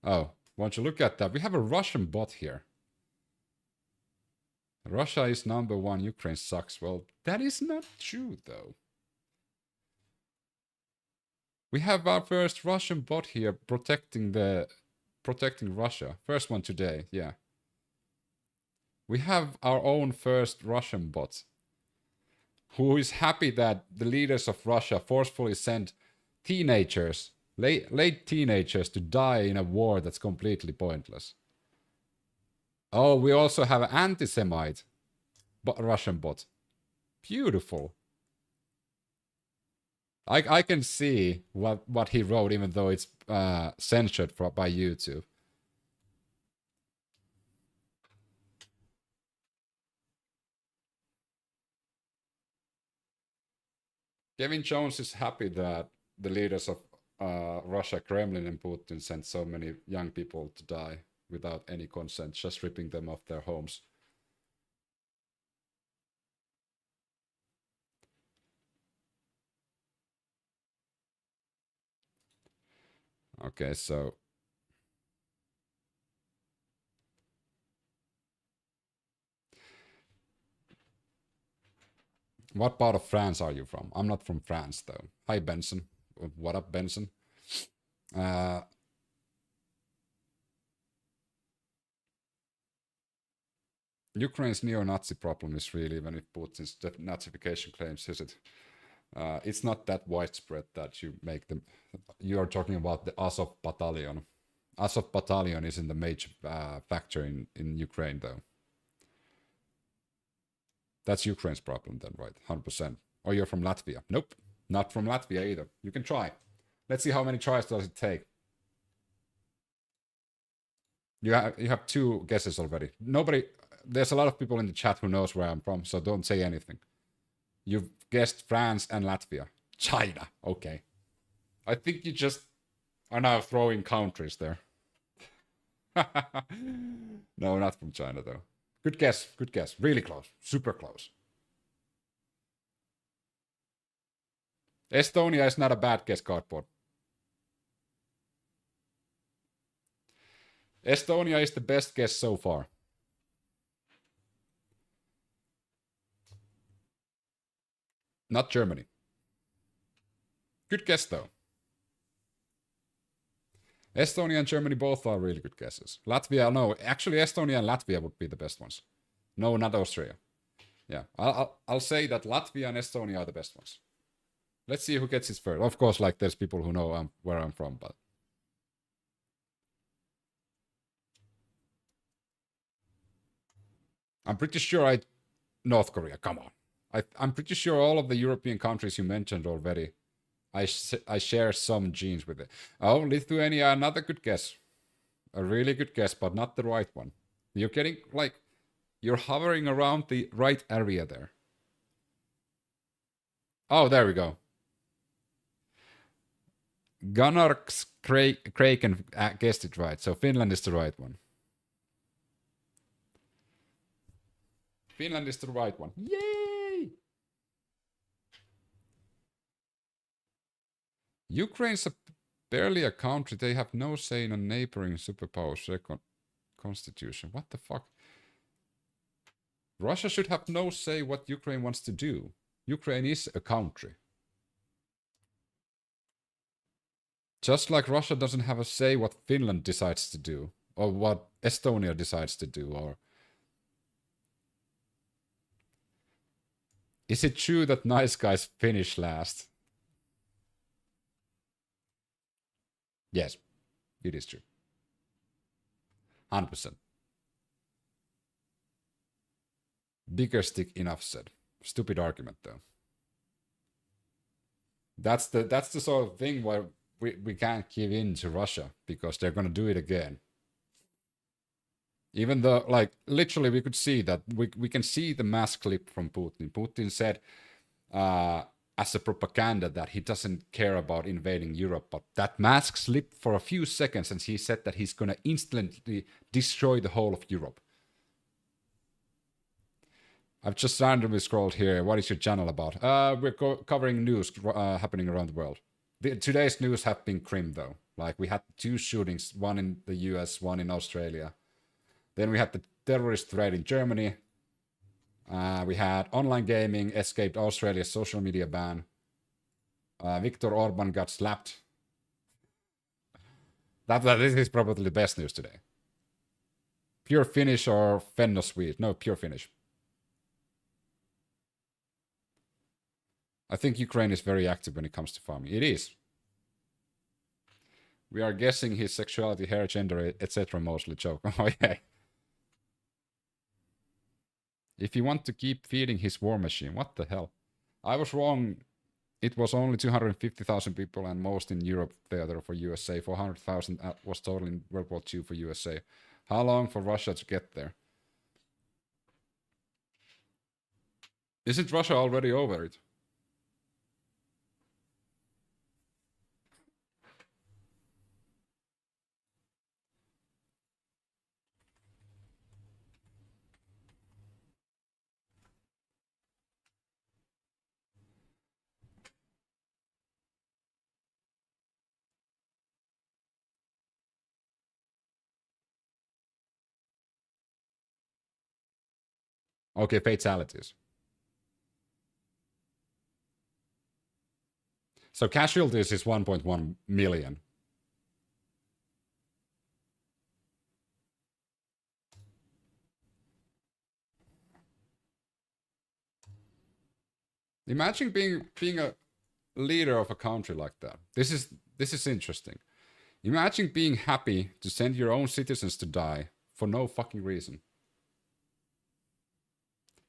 Speaker 1: Oh, won't you look at that? We have a Russian bot here. Russia is #1, Ukraine sucks. Well, that is not true, though. We have our first Russian bot here protecting Russia. First one today, yeah. We have our own first Russian bot who is happy that the leaders of Russia forcefully sent teenagers, late teenagers, to die in a war that's completely pointless. Oh, we also have an anti-Semite Russian bot. Beautiful. I can see what he wrote, even though it's censored by YouTube. Kevin Jones is happy that the leaders of Russia, Kremlin and Putin sent so many young people to die without any consent, just ripping them off their homes. Okay, so What part of France are you from? I'm not from France, though. Hi, Benson. What up, Benson? Ukraine's neo-Nazi problem is real, even if Putin's Nazification claims is it. It's not that widespread that you make them. You are talking about the Azov battalion. Azov battalion isn't the major factor in Ukraine, though. That's Ukraine's problem then, right? 100%. Or you're from Latvia. Nope, not from Latvia either. You can try. Let's see how many tries does it take. You have 2 guesses already. Nobody... There's a lot of people in the chat who knows where I'm from, so don't say anything. You've guessed France and Latvia. China. Okay. I think you just are now throwing countries there. No, not from China, though. Good guess. Good guess. Really close. Super close. Estonia is not a bad guess, Cardboard. Estonia is the best guess so far. Not Germany. Good guess, though. Estonia and Germany both are really good guesses. Latvia, no. Actually, Estonia and Latvia would be the best ones. No, not Austria. Yeah, I'll say that Latvia and Estonia are the best ones. Let's see who gets it first. Of course, like, there's people who know where I'm from, but... I'm pretty sure North Korea, come on. I'm pretty sure all of the European countries you mentioned already, I share some genes with it. Oh, Lithuania, another good guess. A really good guess, but not the right one. You're getting, like, you're hovering around the right area there. Oh, there we go. Gunnar Kraken guessed it right, so Finland is the right one. Finland is the right one. Yay! Ukraine's barely a country. They have no say in a neighboring superpower's constitution. What the fuck? Russia should have no say what Ukraine wants to do. Ukraine is a country. Just like Russia doesn't have a say what Finland decides to do, or what Estonia decides to do, or... Is it true that nice guys finish last? Yes, it is true. 100%. Bigger stick, enough said. Stupid argument, though. That's the sort of thing where we can't give in to Russia, because they're going to do it again. Even though, like, literally we could see that, we can see the mass clip from Putin. Putin said as a propaganda that he doesn't care about invading Europe, but that mask slipped for a few seconds and he said that he's going to instantly destroy the whole of Europe. I've just randomly scrolled here. What is your channel about? We're covering news happening around the world. Today's news have been grim, though. Like, we had 2 shootings, one in the US, one in Australia. Then we had the terrorist threat in Germany. We had online gaming escaped Australia's social media ban. Viktor Orban got slapped. This is probably the best news today. Pure Finnish or Fenno Swede? No, pure Finnish. I think Ukraine is very active when it comes to farming. It is. We are guessing his sexuality, hair, gender, etc. mostly joke. Oh, yeah. If you want to keep feeding his war machine, what the hell? I was wrong. It was only 250,000 people and most in Europe theater for USA. 400,000 was total in World War II for USA. How long for Russia to get there? Isn't Russia already over it? Okay, fatalities. So casualties is 1.1 million. Imagine being a leader of a country like that. This is interesting. Imagine being happy to send your own citizens to die for no fucking reason.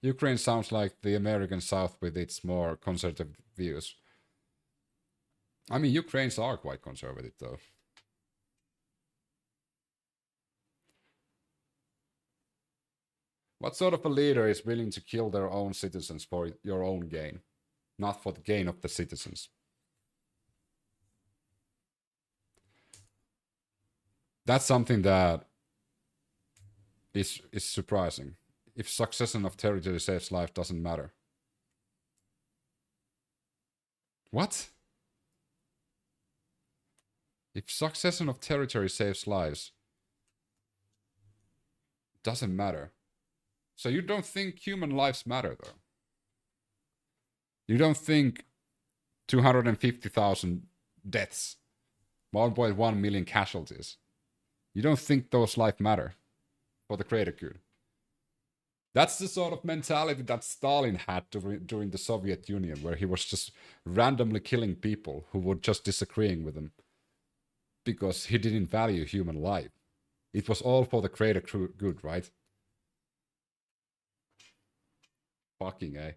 Speaker 1: Ukraine sounds like the American South with its more conservative views. I mean, Ukrainians are quite conservative, though. What sort of a leader is willing to kill their own citizens for your own gain, not for the gain of the citizens? That's something that is surprising. If succession of territory saves life doesn't matter. What? If succession of territory saves lives, doesn't matter. So you don't think human lives matter, though? You don't think 250,000 deaths, 1.1 million casualties, you don't think those lives matter for the greater good? That's the sort of mentality that Stalin had during the Soviet Union, where he was just randomly killing people who were just disagreeing with him because he didn't value human life. It was all for the greater good, right? Fucking A.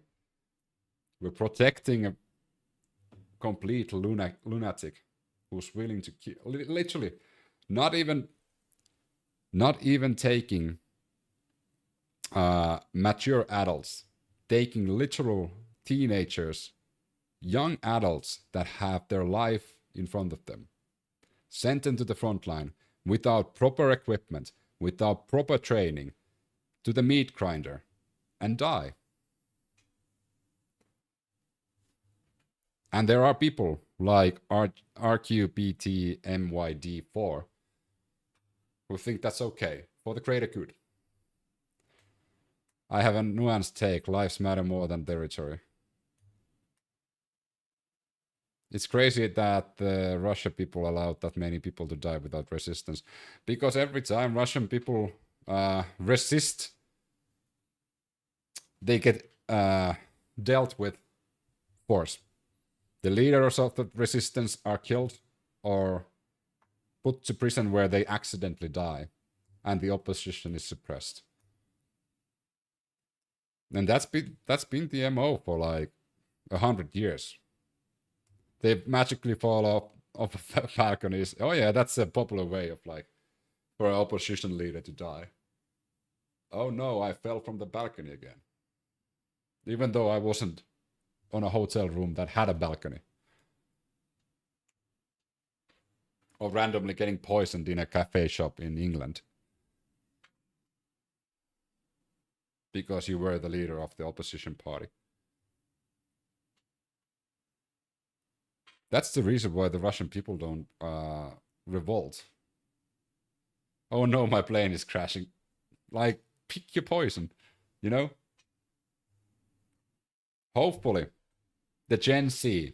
Speaker 1: We're protecting a complete lunatic who's willing to kill, literally, not even taking mature adults, taking literal teenagers, young adults that have their life in front of them, sent them to the front line without proper equipment, without proper training, to the meat grinder, and die. And there are people like RQBTMYD4 who think that's okay for the greater good. I have a nuanced take. Lives matter more than territory. It's crazy that the Russian people allowed that many people to die without resistance. Because every time Russian people resist, they get dealt with force. The leaders of the resistance are killed or put to prison where they accidentally die, and the opposition is suppressed. And that's been the MO for like 100 years. They magically fall off of balconies. Oh yeah, that's a popular way of like for an opposition leader to die. Oh no, I fell from the balcony again. Even though I wasn't on a hotel room that had a balcony. Or randomly getting poisoned in a cafe shop in England. Because you were the leader of the opposition party. That's the reason why the Russian people don't revolt. Oh no, my plane is crashing. Like, pick your poison, you know? Hopefully, the Gen Z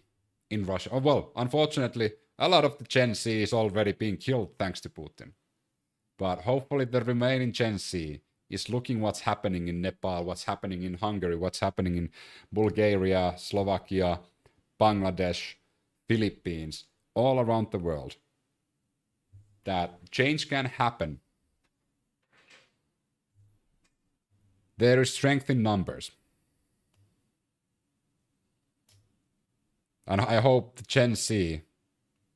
Speaker 1: in Russia, oh, well, unfortunately, a lot of the Gen Z is already being killed thanks to Putin. But hopefully the remaining Gen Z is looking what's happening in Nepal, what's happening in Hungary, what's happening in Bulgaria, Slovakia, Bangladesh, Philippines, all around the world. That change can happen. There is strength in numbers. And I hope the Gen Z,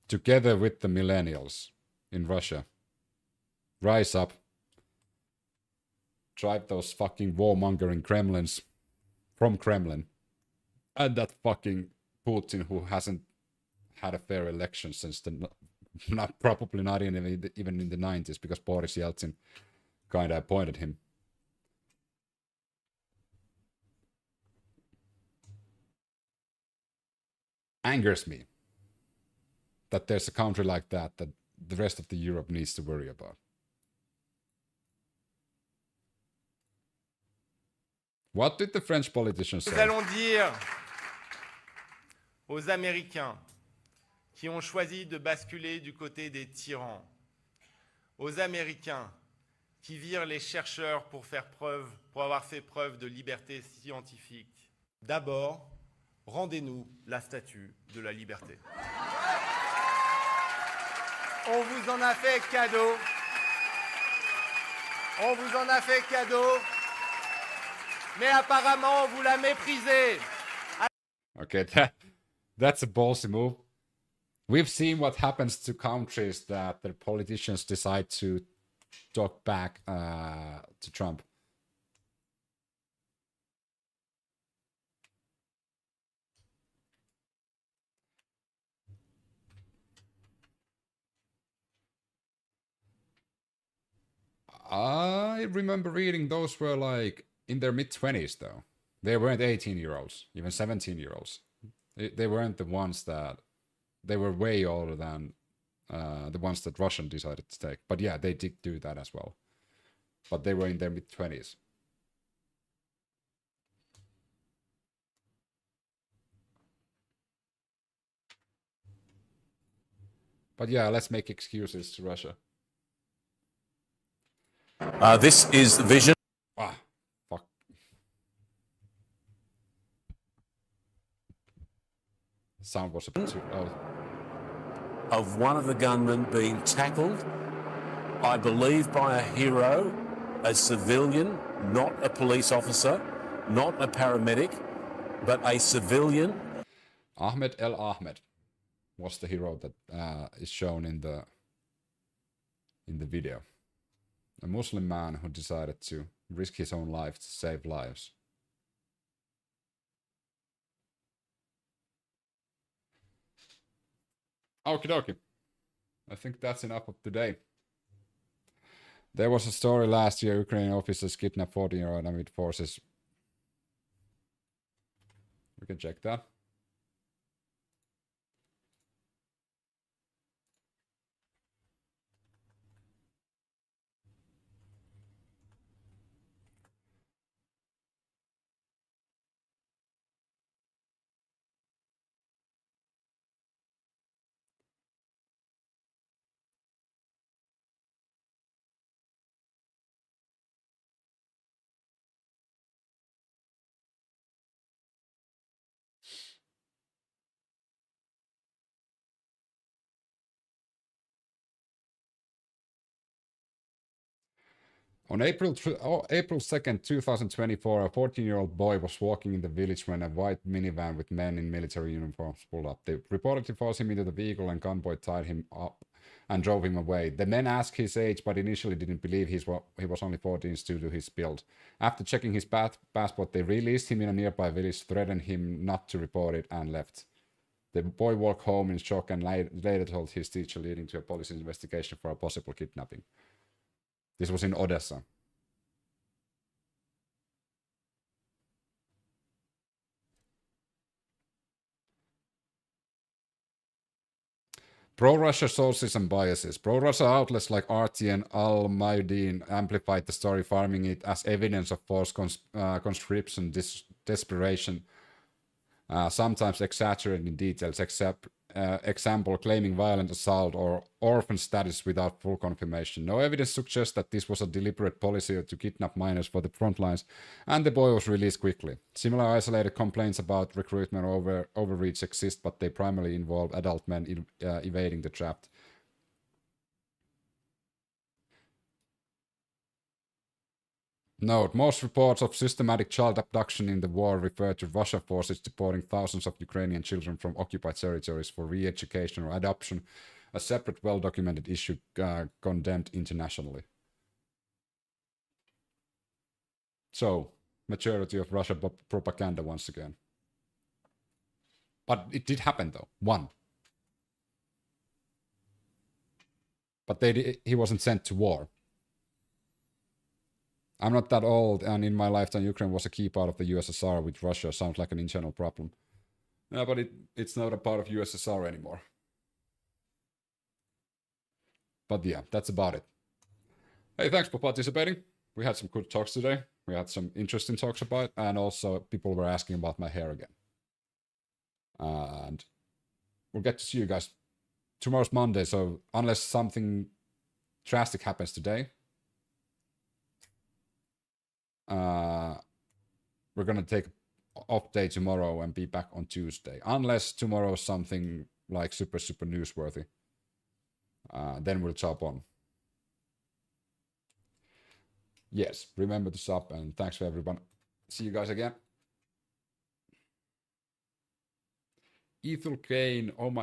Speaker 1: together with the millennials in Russia, rise up, drive those fucking warmongering Kremlins from Kremlin, and that fucking Putin who hasn't had a fair election since probably not even in the 90s, because Boris Yeltsin kind of appointed him. Angers me that there's a country like that the rest of the Europe needs to worry about. What did the French politicians say?
Speaker 14: Nous allons dire aux Américains qui ont choisi de basculer du côté des tyrans, aux Américains qui virent les chercheurs pour avoir fait preuve de liberté scientifique. D'abord, rendez-nous la statue de la liberté. On vous en a fait cadeau. On vous en a fait cadeau. Mais apparemment, vous la méprisez.
Speaker 1: Okay, that's a ballsy move. We've seen what happens to countries that their politicians decide to talk back to Trump. I remember reading those were like in their mid-20s though. They weren't 18-year-olds, even 17-year-olds. They weren't the ones that... They were way older than the ones that Russian decided to take. But yeah, they did do that as well. But they were in their mid-20s. But yeah, let's make excuses to Russia.
Speaker 16: This is the vision.
Speaker 1: Ah, fuck. Sound was a bit too loud.
Speaker 16: Of one of the gunmen being tackled, I believe by a hero, a civilian, not a police officer, not a paramedic, but a civilian.
Speaker 1: Ahmed El Ahmed was the hero that is shown in the video. A Muslim man who decided to risk his own life to save lives. Okie dokie. I think that's enough of today. There was a story last year, Ukrainian officers kidnapped 14-year-old amid forces. We can check that. On April 2nd, 2024, a 14-year-old boy was walking in the village when a white minivan with men in military uniforms pulled up. They reportedly forced him into the vehicle and convoy tied him up and drove him away. The men asked his age, but initially didn't believe he was only 14 due to his build. After checking his passport, they released him in a nearby village, threatened him not to report it, and left. The boy walked home in shock and later told his teacher, leading to a police investigation for a possible kidnapping. This was in Odessa. Pro-Russia sources and biases. Pro-Russia outlets like RT and Al-Mayadeen amplified the story, farming it as evidence of forced conscription, desperation, sometimes exaggerating details, example claiming violent assault or orphan status without full confirmation. No evidence suggests that this was a deliberate policy to kidnap minors for the front lines, and the boy was released quickly. Similar isolated complaints about recruitment or overreach exist, but they primarily involve adult men evading the trap. Note, most reports of systematic child abduction in the war refer to Russian forces deporting thousands of Ukrainian children from occupied territories for re-education or adoption, a separate well-documented issue condemned internationally. So, majority of Russian propaganda once again. But it did happen though, one. But he wasn't sent to war. I'm not that old, and in my lifetime, Ukraine was a key part of the USSR with Russia. Sounds like an internal problem. Yeah, but it's not a part of USSR anymore. But yeah, that's about it. Hey, thanks for participating. We had some good talks today. We had some interesting talks about it, and also people were asking about my hair again. And we'll get to see you guys tomorrow's Monday, so unless something drastic happens today, we're gonna take off day tomorrow and be back on Tuesday. Unless tomorrow is something like super newsworthy, then we'll chop on. Yes, remember to sub, and thanks for everyone. See you guys again. Ethel Kane, oh my